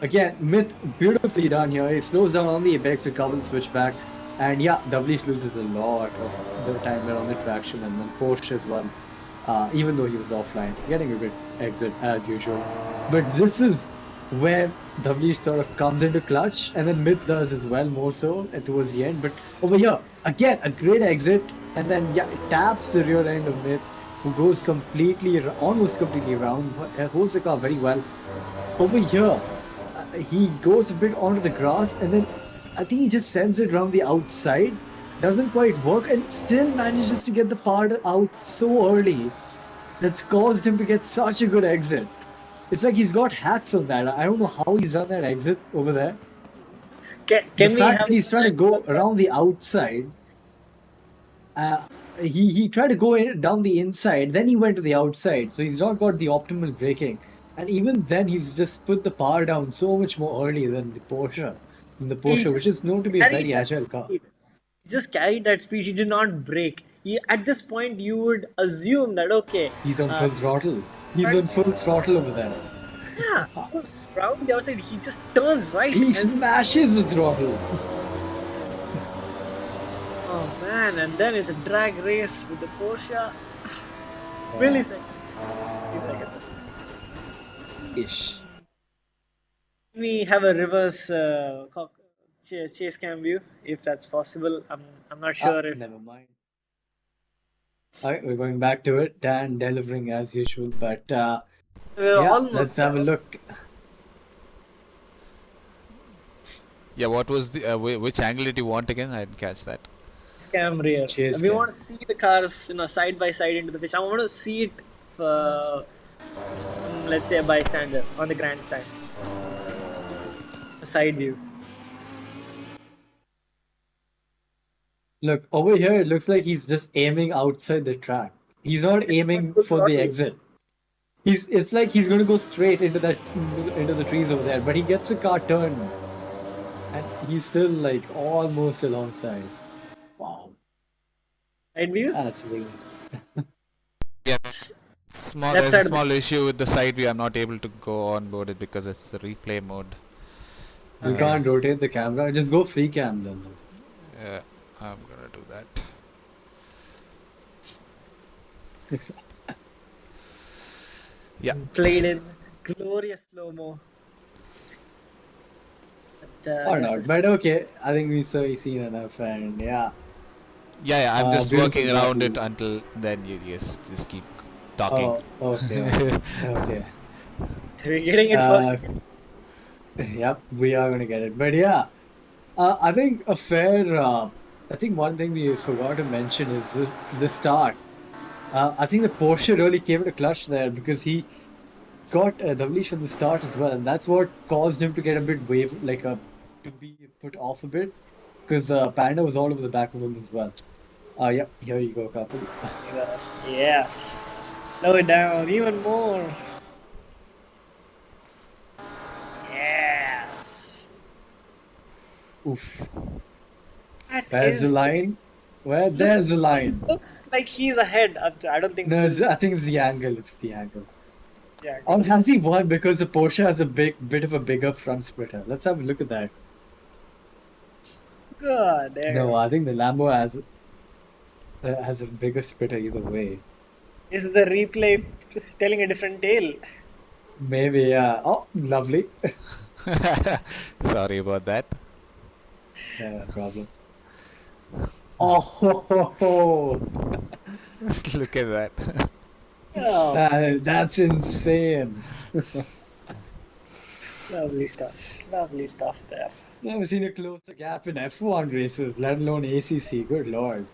Again, Myth beautifully done here. He slows down on the apex to cover the switchback. And yeah, Davlish loses a lot of the time there on the traction, and then Porsche as well. Even though he was offline, getting a good exit as usual. But this is where Davlish sort of comes into clutch, and then Myth does as well, more so towards the end. But over here, again, a great exit, and then yeah, it taps the rear end of Myth, who goes almost completely around, holds the car very well. Over here, he goes a bit onto the grass, and then I think he just sends it around the outside. Doesn't quite work, and still manages to get the part out so early. That's caused him to get such a good exit. It's like he's got hacks on that. I don't know how he's done that exit over there. Can The we fact have that he's trying to go around the outside. He tried to go down the inside, then he went to the outside, so he's not got the optimal braking. And even then, he's just put the power down so much more early than the Porsche. Which is known to be a carried very that agile car. speed? He just carried that speed. He did not brake. At this point, you would assume that okay, He's on full throttle. He's on full throttle over there. yeah, he goes around the outside. He just turns right. He and- smashes the throttle. Oh man! And then it's a drag race with the Porsche. Millisecond. Ish. We have a reverse chase cam view, if that's possible. I'm not sure if. Never mind. Alright, we're going back to it. Dan delivering as usual, but We're yeah, almost let's have a there. look. Yeah, what was the which angle did you want again? I didn't catch that. Cam rear. Chase We cam. want to see the cars, side by side into the pitch. I want to see it, let's say, a bystander on the grandstand. A side view. Look, over here it looks like he's just aiming outside the track. He's not aiming full for the throttle. exit. It's like he's gonna go straight into the trees over there, but he gets the car turned. And he's still like almost alongside. Wow. Side view? That's really Yeah, Left there's a side of the- small issue with the side view. I'm not able to go on board it because it's the replay mode. you can't rotate the camera. Just go free cam then. Yeah, I'm gonna do that. Yeah. Played in glorious slow-mo. But, Or just not, a- but okay. I think we've seen enough, and yeah. Yeah, I'm just beautiful working around view. it until then. You just keep talking. Oh, okay. Okay. We're getting it first. Yep, we are gonna get it. But yeah, I think I think one thing we forgot to mention is the start. I think the Porsche really came into clutch there because he got Davlish on the start as well, and that's what caused him to get a bit to be put off a bit because Panda was all over the back of him as well. Yep, here you go, couple. Yes. Slow it down even more. Yes. Oof. That There's is the line. Where there's the line. Looks like he's ahead. I don't think No, this is. I think it's the angle. It's the angle. Yeah. Or has he won because the Porsche has a bit of a bigger front splitter? Let's have a look at that. God damn. No, I think the Lambo has a bigger splitter either way. Is the replay telling a different tale? Maybe, yeah. Oh, lovely. Sorry about that. Yeah, no problem. Oh, ho, ho, ho. Look at that. Oh, That's insane. lovely stuff. Lovely stuff there. Never seen a closer gap in F1 races, let alone ACC. Good lord.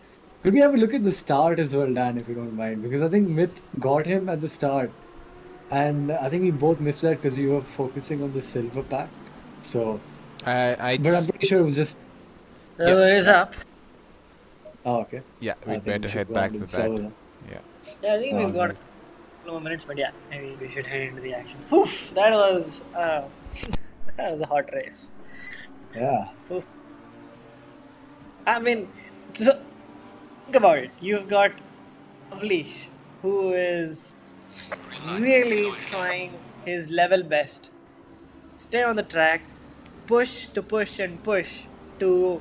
Could we have a look at the start as well, Dan, if you don't mind? Because I think Myth got him at the start. And I think we both missed that because you were focusing on the silver pack. So, but I'm pretty sure it was just. The river is up. Oh, okay. Yeah, I we'd think better we should head go back on to the that. server then. Yeah. Yeah, I think we've got a couple more minutes, but yeah, maybe we should head into the action. Oof, that was that was a hot race. Yeah. I mean, so Think about it. You've got Avlish, who is really trying his level best. Stay on the track, push and push to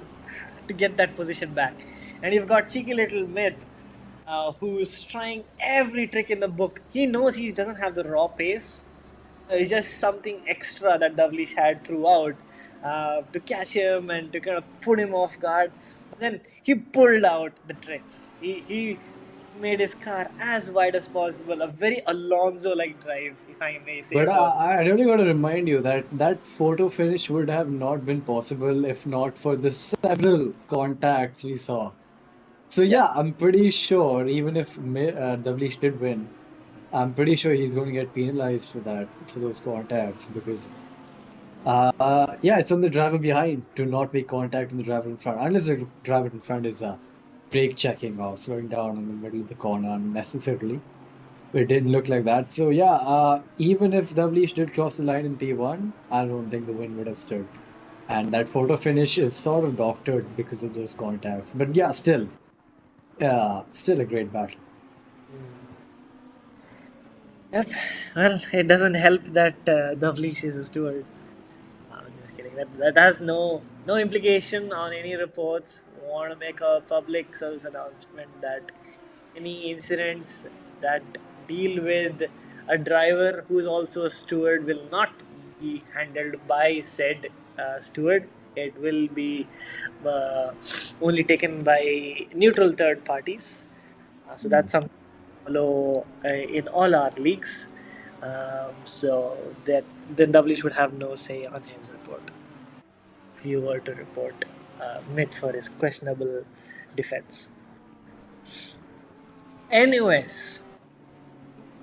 to get that position back. And you've got cheeky little Myth, who's trying every trick in the book. He knows he doesn't have the raw pace. It's just something extra that Davlish had throughout to catch him and to kind of put him off guard. But then he pulled out the tricks. He made his car as wide as possible, a very Alonso-like drive, if I may say But so. I really got to remind you that that photo finish would have not been possible if not for the several contacts we saw. So yeah, I'm pretty sure even if Davlish did win, I'm pretty sure he's going to get penalized for that, for those contacts, because yeah, it's on the driver behind to not make contact on the driver in front, unless the driver in front is brake checking or slowing down in the middle of the corner unnecessarily. It didn't look like that. So yeah, even if Davlish did cross the line in P1, I don't think the win would have stood. And that photo finish is sort of doctored because of those contacts. But yeah, still a great battle. Yep. Well, it doesn't help that Davlish is a steward. I'm just kidding. That has no implication on any reports. We want to make a public service announcement that any incidents that deal with a driver who is also a steward will not be handled by said steward. It will be uh, only taken by neutral third parties. So that's something we follow in all our leagues. So that then Davlish would have no say on his report if you were to report Myth for his questionable defense. Anyways,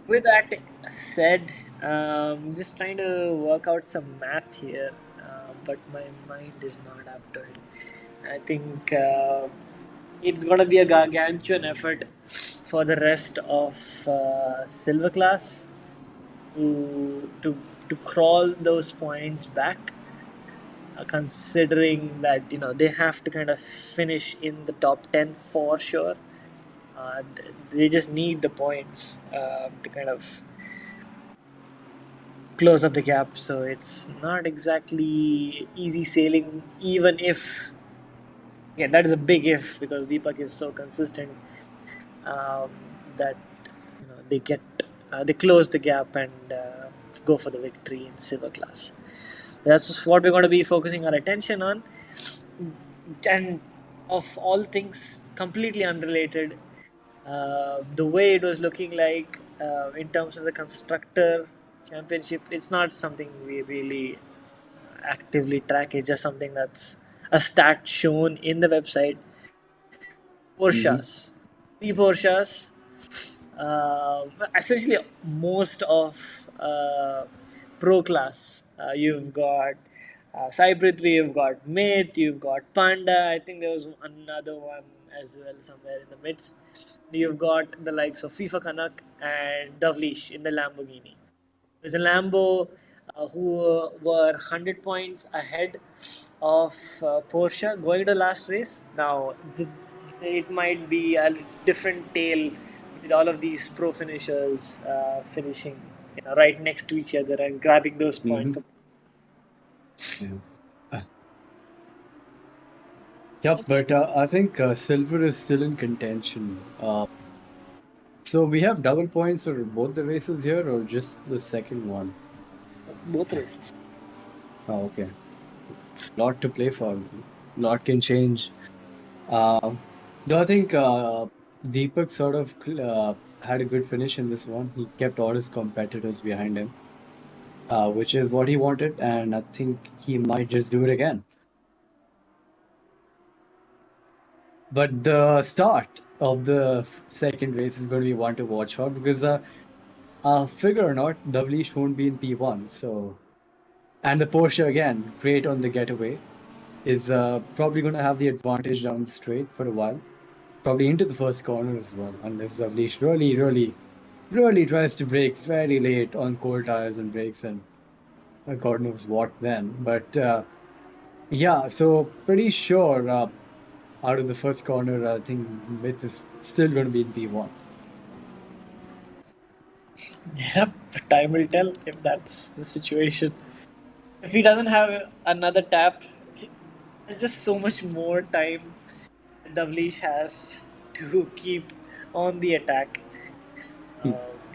with that said, just trying to work out some math here, but my mind is not up to it. I think it's gonna be a gargantuan effort for the rest of silver class to crawl those points back, considering that they have to kind of finish in the top 10 for sure. They just need the points to kind of close up the gap. So it's not exactly easy sailing, even if, again, that is a big if because Deepak is so consistent that they close the gap and go for the victory in silver class. That's what we're going to be focusing our attention on. And of all things completely unrelated, the way it was looking like in terms of the constructor championship, it's not something we really actively track. It's just something that's a stat shown in the website. Porsche's, three Porsche's, essentially most of pro class. You've got Sai Prithvi, you've got Myth, you've got Panda. I think there was another one as well somewhere in the midst. You've got the likes of FIFA Kanak and Davlish in the Lamborghini. There's a Lambo who were 100 points ahead of Porsche going to the last race. Now, it might be a different tale with all of these pro finishers finishing right next to each other and grabbing those points. Yep, but I think silver is still in contention. So we have double points for both the races here, or just the second one? Both races. Oh, okay. Lot to play for. Lot can change. Though I think Deepak sort of had a good finish in this one. He kept all his competitors behind him, which is what he wanted, and I think he might just do it again. But the start of the second race is going to be one to watch for because, figure or not, Davlish won't be in P1. So, and the Porsche again, great on the getaway, is probably going to have the advantage down the straight for a while, probably into the first corner as well, unless Davlish really tries to brake very late on cold tires and brakes and God knows what then. But yeah, so pretty sure. out of the first corner, I think Myth is still going to be in P1. Yep, time will tell if that's the situation. If he doesn't have another tap, there's just so much more time Davlish has to keep on the attack.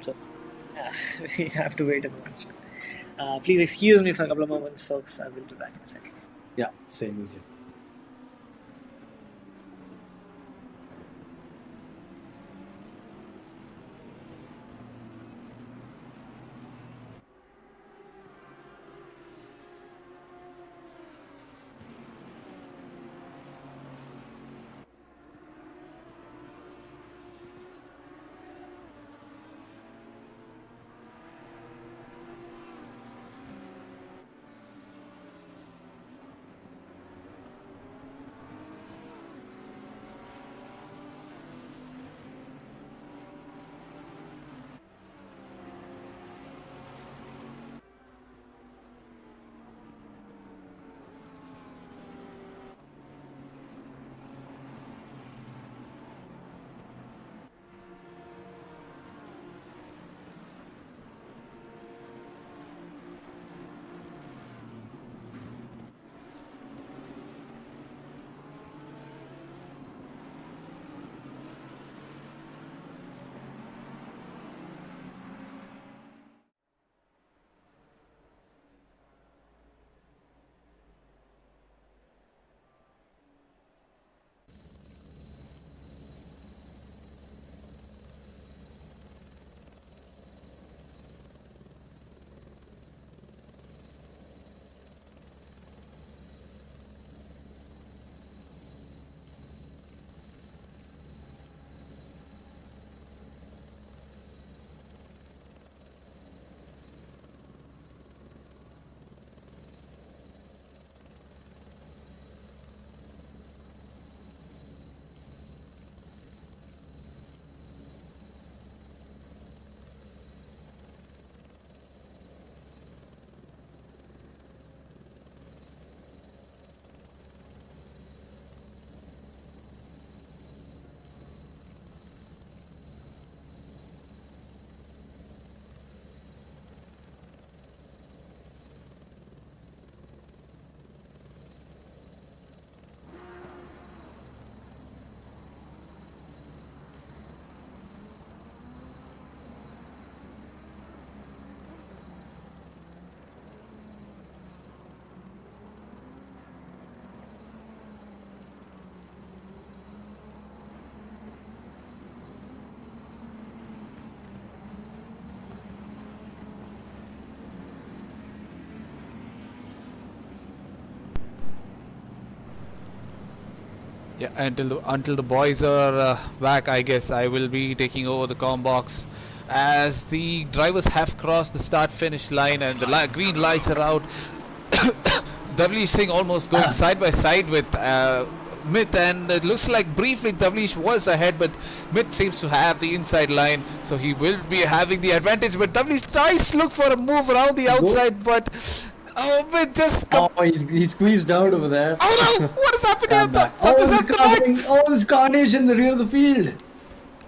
So, yeah, we have to wait and watch. Please excuse me for a couple of moments, folks. I will be back in a second. Yeah, same as you. Yeah, until the boys are back, I guess I will be taking over the comm box as the drivers have crossed the start-finish line and the green lights are out. Davlish Singh almost going side by side with Myth, and it looks like briefly Davlish was ahead, but Myth seems to have the inside line, so he will be having the advantage. But Davlish tries to look for a move around the outside, but Myth just he's squeezed out over there. Oh no! What is happening? There's carnage in the rear of the field.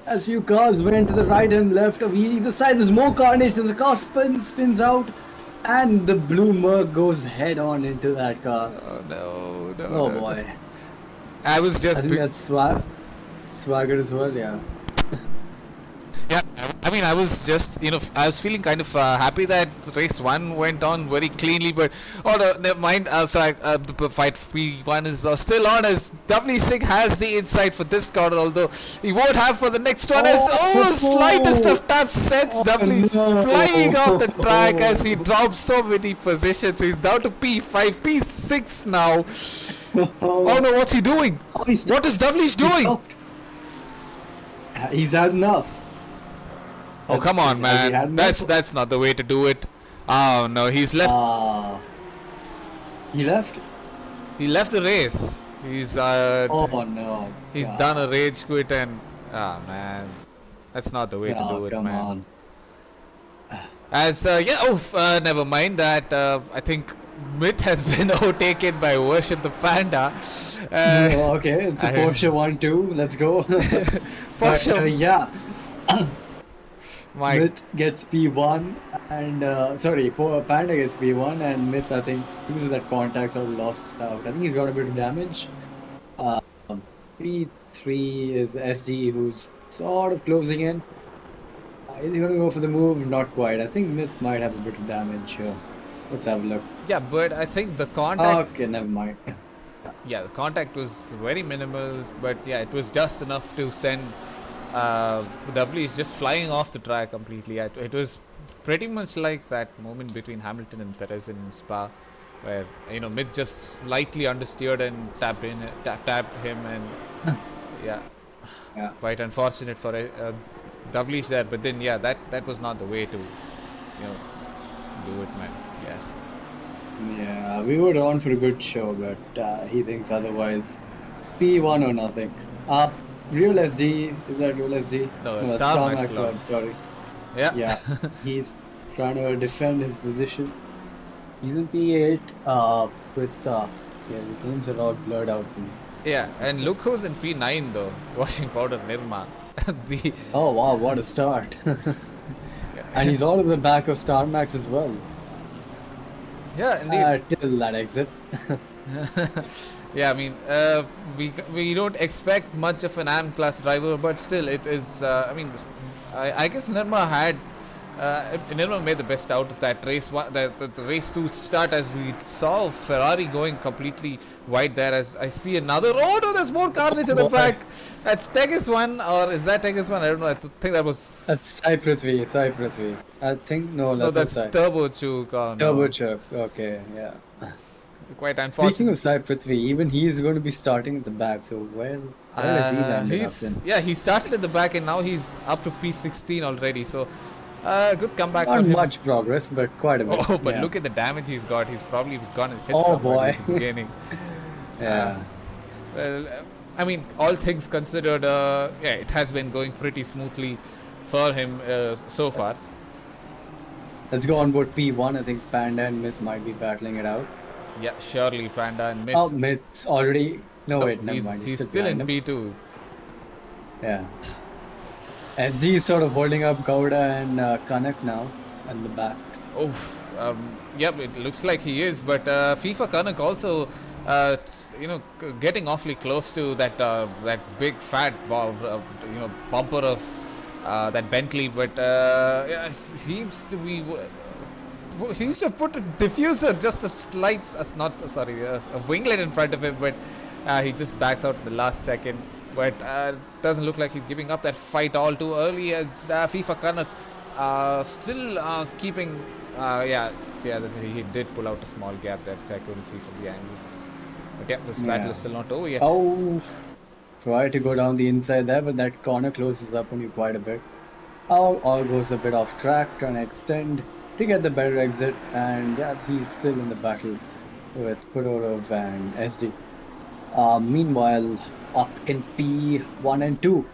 As few cars went to the right and left of either side, there's more carnage. There's a car spins out, and the blue Merc goes head on into that car. Oh no! Oh boy! I think that's swagger as well, yeah. Yeah, I mean, I was just, I was feeling kind of happy that race 1 went on very cleanly, but no, never mind. The fight P1 is still on as Davlish Singh has the inside for this corner, although he won't have for the next one. Slightest of taps sends Davlish flying off the track as he drops so many positions. He's down to P5, P6 now. Oh no, what's he doing? What is Davlish doing? He's had enough. Oh come on, man! That's not the way to do it. Oh no, he's left. He left. He left the race. He's oh no. He's done a rage quit and man, that's not the way to do it, come man. On. As never mind that. I think Myth has been overtaken by Worship the Panda. Okay, it's a Porsche 1-2. Let's go. Porsche. Yeah. My Myth gets P1 and Panda gets P1 and Myth, I think, uses that contact sort of lost it out. I think he's got a bit of damage. P3 is SD, who's sort of closing in. Is he going to go for the move? Not quite. I think Myth might have a bit of damage here. Let's have a look. Yeah, but I think the contact. Okay, never mind. Yeah, the contact was very minimal, but yeah, it was just enough to send Davlis just flying off the track completely. It was pretty much like that moment between Hamilton and Perez in Spa, where Myth just slightly understeered and tapped him, and yeah, quite unfortunate for Davlis there. But then that was not the way to do it, man. Yeah, we were on for a good show, but he thinks otherwise. P1 or nothing. Real SD, is that real SD? No, Star Max Lord. Sorry. Yeah. He's trying to defend his position. He's in P8 the names are all blurred out for me. Yeah, and look who's in P9 though, washing powder Nirma. Oh wow, what a start. And he's all in the back of Star Max as well. Yeah, indeed. Till that exit. Yeah, I mean, we don't expect much of an AM class driver, but still, it is. I guess Nirma made the best out of that race. The race to start, as we saw Ferrari going completely wide there. As I see another. Oh no, there's more carnage in the back. That's Tegas one, or is that Tegas one? I don't know. I think that was. That's Sai Prithvi. I think that's Turbo Chook. Oh, no. Turbo Chook. Okay, yeah. Quite unfortunate. Speaking of Sai Prithvi, even he's going to be starting at the back. So where is he landed up then? Yeah, he started at the back and now he's up to P16 already. So good comeback Not from him. much progress, but quite a bit. Oh, but look at the damage he's got. He's probably gone and hit Oh, somebody boy. at the beginning. Yeah. Well, I mean, all things considered, it has been going pretty smoothly for him so far. Let's go on board P1. I think Panda and Myth might be battling it out. Yeah, surely Panda and Myth. Oh, Myth's already. No, wait, never mind. He's still in behind him. P2. Yeah. SD is sort of holding up Gowda and Kanak now in the back. Oof. Yep, it looks like he is, but FIFA Kanak also, getting awfully close to that big fat bumper of that Bentley, but seems to have put a diffuser just a winglet in front of him, but he just backs out at the last second. But doesn't look like he's giving up that fight all too early, as FIFA Kanak still keeping. He did pull out a small gap that I couldn't see from the angle. But yeah, this battle is still not over yet. Oh, try to go down the inside there, but that corner closes up on you quite a bit. All goes a bit off track, trying to extend to get the better exit, and yeah, he's still in the battle with Podorov and SD. Meanwhile, up in P1 and 2.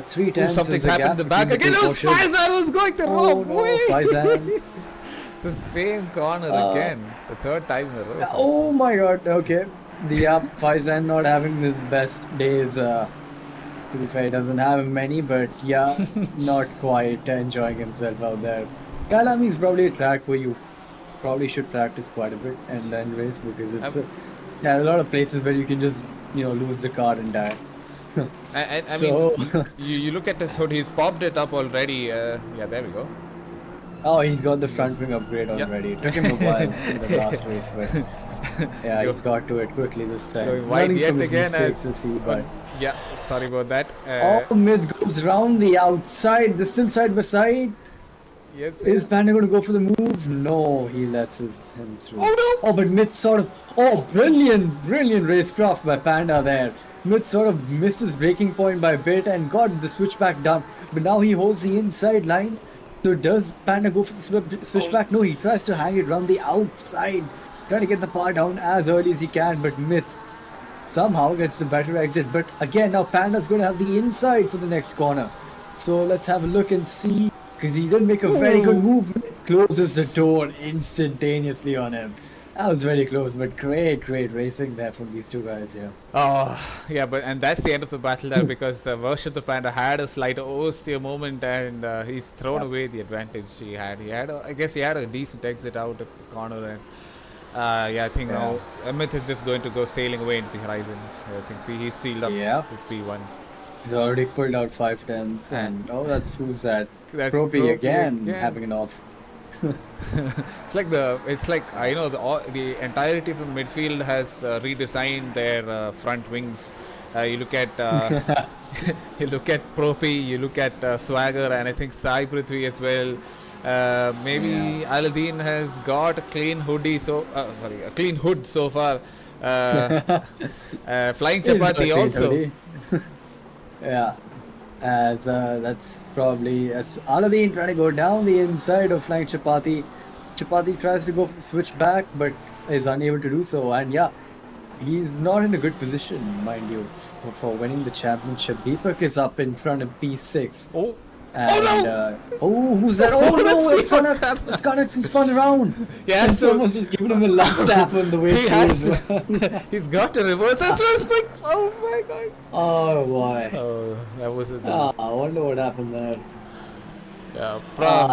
3 times. Something's happened in the back again. Faizan was going the wrong way. Faizan. It's the same corner again. The third time in a row. Oh my god, okay. Faizan not having his best days. To be fair, he doesn't have many, but yeah, not quite enjoying himself out there. Kyalami is probably a track where you probably should practice quite a bit and then race, because it's a lot of places where you can just lose the car and die. I mean, you look at this hood, he's popped it up already. Yeah, there we go. Oh, he's got the front wing upgrade already. It took him a while in the last race, but yeah, he's got to it quickly this time. Going wide yet again, yeah, sorry about that. Myth goes round the outside. They're still side by side. Yes. Is Panda going to go for the move? No, he lets him through. Oh no! Oh, but Myth sort of. Oh, brilliant racecraft by Panda there. Myth sort of missed his braking point by a bit and got the switchback done. But now he holds the inside line. So does Panda go for the switchback? No, he tries to hang it around the outside. Trying to get the power down as early as he can. But Myth somehow gets the better exit. But again, now Panda's going to have the inside for the next corner. So let's have a look and see. Because he did make a very good move. Closes the door instantaneously on him. That was very close, but great racing there from these two guys. Yeah. Oh, yeah, and that's the end of the battle there because Worship the Panda had a slight oversteer moment and he's thrown away the advantage he had. I guess he had a decent exit out of the corner and I think now Amit is just going to go sailing away into the horizon. I think he's sealed up his P1. He's already pulled out 5 10s and who's that? That's Propi again having an off. it's like the entirety of the midfield has redesigned their front wings. You look at Propi, you look at Swagger, and I think Sai Prithvi as well. Maybe Aladdin has got a clean hoodie, a clean hood so far. Flying Chapati also. Yeah. As that's probably as Aladdin trying to go down the inside of Flying Chapati. Chapati tries to go for the switch back, but is unable to do so. And he's not in a good position, mind you, for winning the championship. Deepak is up in front of P6. Oh. And, who's that? Oh no, it's gonna spun around. Yeah, so almost just giving him a left tap on the way through. He's got to reverse as well as quick. Oh my god. Oh boy. Oh, that was it. I wonder what happened there. Yeah,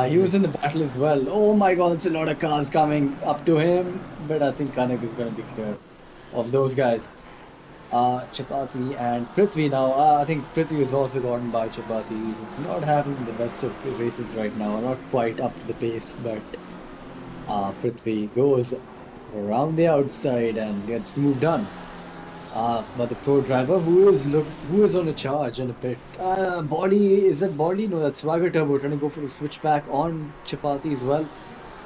he was in the battle as well. Oh my god, it's a lot of cars coming up to him. But I think Kanak is gonna be clear of those guys. Chapati and Prithvi now. I think Prithvi is also gotten by Chapati. He's not having the best of races right now. Not quite up to the pace, but Prithvi goes around the outside and gets the move done. But the pro driver who is on a charge and a pit. Is that Body? No, that's Swagger Turbo trying to go for a switchback on Chapati as well.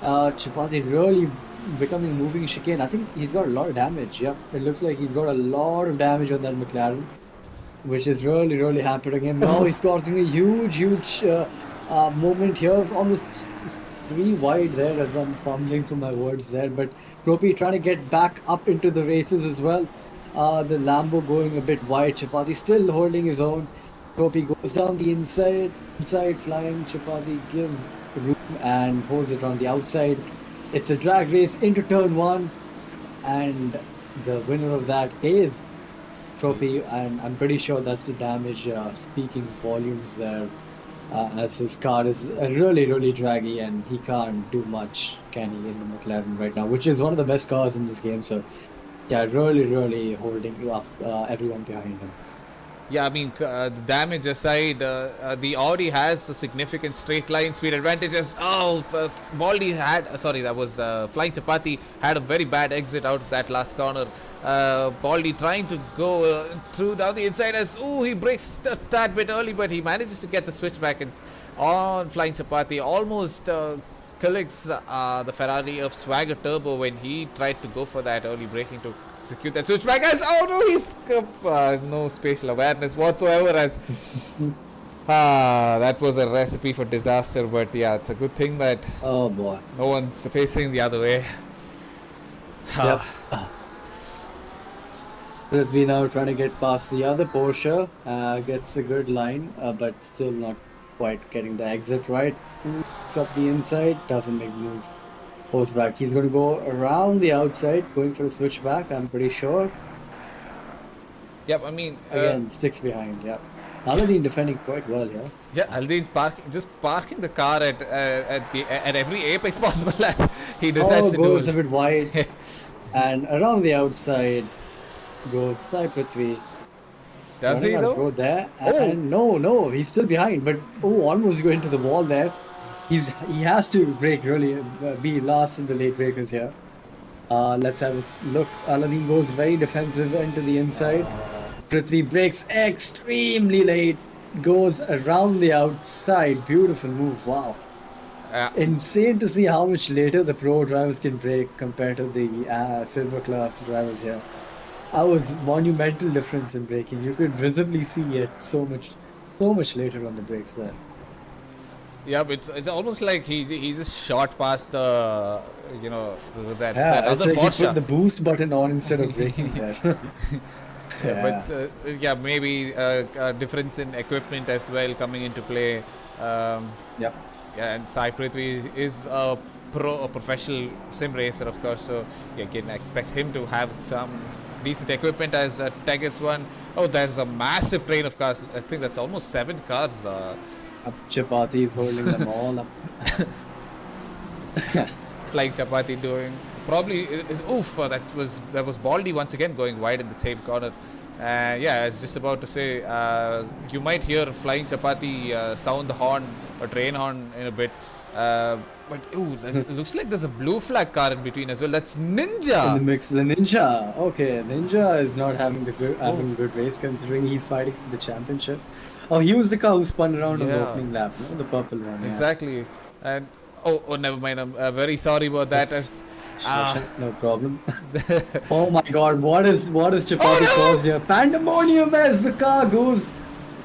Chapati really becoming moving chicane. I think he's got a lot of damage. Yep, it looks like he's got a lot of damage on that McLaren, which is really hampering him. Now he's causing a huge moment here, almost 3 wide there as I'm fumbling for my words there. But Propi trying to get back up into the races as well. The Lambo going a bit wide. Chapati still holding his own. Propi goes down the inside flying. Chapati gives room and holds it on the outside. It's a drag race into turn 1, and the winner of that is Propi, and I'm pretty sure that's the damage speaking volumes there, as his car is really draggy and he can't do much, can he, in the McLaren right now, which is one of the best cars in this game. So yeah, really holding up everyone behind him. Yeah, I mean, the damage aside, the Audi has a significant straight line speed advantages. Baldy that was Flying Chapati had a very bad exit out of that last corner. Baldy trying to go through down the inside he breaks a tad bit early, but he manages to get the switch back on Flying Chapati. Almost collects the Ferrari of Swagger Turbo when he tried to go for that early braking to execute that switchback he's no spatial awareness whatsoever that was a recipe for disaster. But yeah, it's a good thing that oh boy, no one's facing the other way. Yep. Let's be now trying to get past the other Porsche. Gets a good line, but still not quite getting the exit right. Moves up the inside, doesn't make move. Pulls back. He's going to go around the outside, going for a switchback, I'm pretty sure. Yep, I mean... Again, sticks behind, yep. Aladdin defending quite well here. Yeah, Aladdin's parking the car at every apex possible as he decides to do. Goes a bit wide. And around the outside goes Sai Prithvi. Does he though? Go there. And no, he's still behind, but almost going to the wall there. He has to brake really, be last in the late breakers here. Let's have a look. Aladdin goes very defensive into the inside. Prithvi brakes extremely late, goes around the outside. Beautiful move, wow. Insane to see how much later the pro drivers can brake compared to the silver class drivers here. That was monumental difference in braking. You could visibly see it so much later on the brakes there. Yeah, but it's almost like he just shot past the that other like Porsche. He put the boost button on instead of braking there. But maybe a difference in equipment as well coming into play. Yep. Yeah, and Sai Prithvi is a a professional sim racer, of course. So you can expect him to have some decent equipment as Tegas one. Oh, there's a massive train of cars. I think that's almost 7 cars. Chapati is holding them all up. Flying Chapati doing probably is oof. That was Baldy once again going wide in the same corner. Yeah, I was just about to say you might hear Flying Chapati sound the horn or train horn in a bit. But it looks like there's a blue flag car in between as well. That's Ninja. In the mix, the Ninja. Okay, Ninja is not having a good race considering he's fighting for the championship. Oh, he was the car who spun around on the opening lap, no? The purple one. Yeah. Exactly. And oh, never mind. I'm very sorry about that. No problem. Oh my God, what is Chapati caused here? Pandemonium as the car goes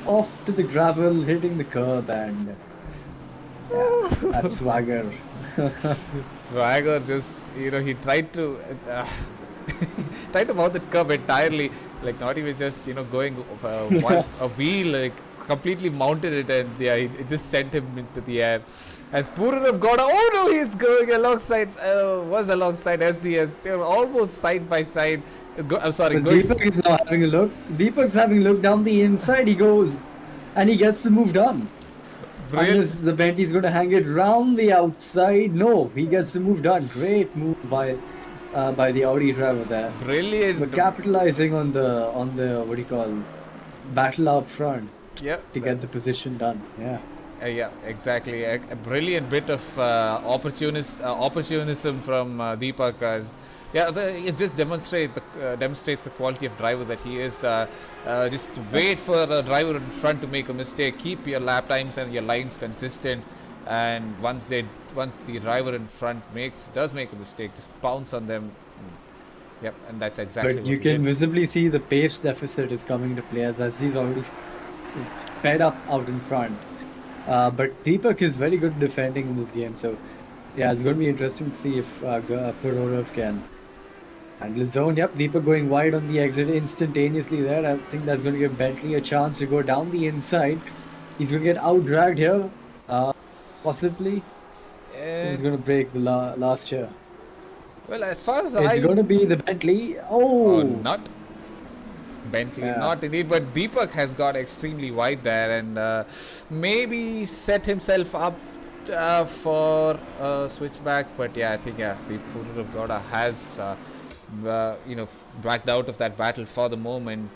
off to the gravel, hitting the curb, and that's Swagger. Swagger just he tried to mount the curb entirely, like not even just going a wheel, like completely mounted it, and it just sent him into the air. As Purav got he's going alongside SDS. They're almost side by side. I'm sorry. But Deepak is now having a look. Deepak's having a look down the inside. He goes, and he gets the move done. Unless the Bentley's going to hang it round the outside. No, he gets the move done. Great move by the Audi driver there. Brilliant. But capitalizing on the what do you call, battle up front. Yeah. To get the position done. Yeah. Yeah, exactly. A brilliant bit of opportunism from Deepakraj. It just demonstrates the quality of driver that he is. Just wait for a driver in front to make a mistake. Keep your lap times and your lines consistent. And once the driver in front does make a mistake, just pounce on them. Yep, and that's exactly. But you can visibly see the pace deficit is coming to play as he's already sped up out in front. But Deepak is very good defending in this game, so yeah, it's going to be interesting to see if Purav can handle his zone. Yep, Deepak going wide on the exit instantaneously there. I think that's going to give Bentley a chance to go down the inside. He's going to get out-dragged here, possibly. He's going to break the last here. Well, as far as it's going to be the Bentley. Oh, not Bentley, not indeed, but Deepak has got extremely wide there and maybe set himself up for a switchback. But yeah, I think the Purav Gowda has backed out of that battle for the moment.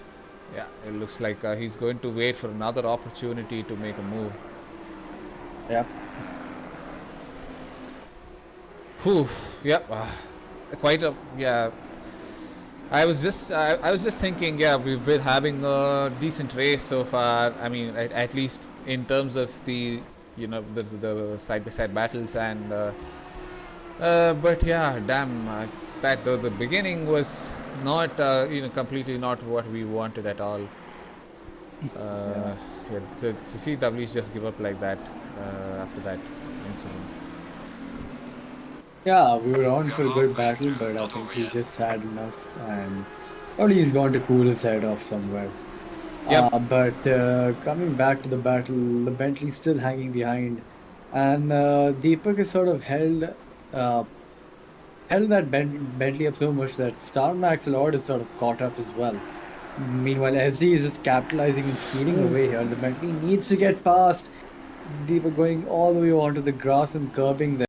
Yeah, it looks like he's going to wait for another opportunity to make a move. Yep. Yep. I was just thinking, we've been having a decent race so far. I mean, at least in terms of the the side-by-side battles and but yeah, damn, that the beginning was not completely not what we wanted at all. To see Tablis just give up like that after that incident. Yeah, we were on for a good battle, but I think he just had enough, and probably he's gone to cool his head off somewhere. Yep. But coming back to the battle, the Bentley's still hanging behind, and Deepak has sort of held that Bentley up so much that Star Max Lord is sort of caught up as well. Meanwhile, SD is just capitalizing and speeding away here. The Bentley needs to get past. Deepak going all the way onto the grass and curbing them.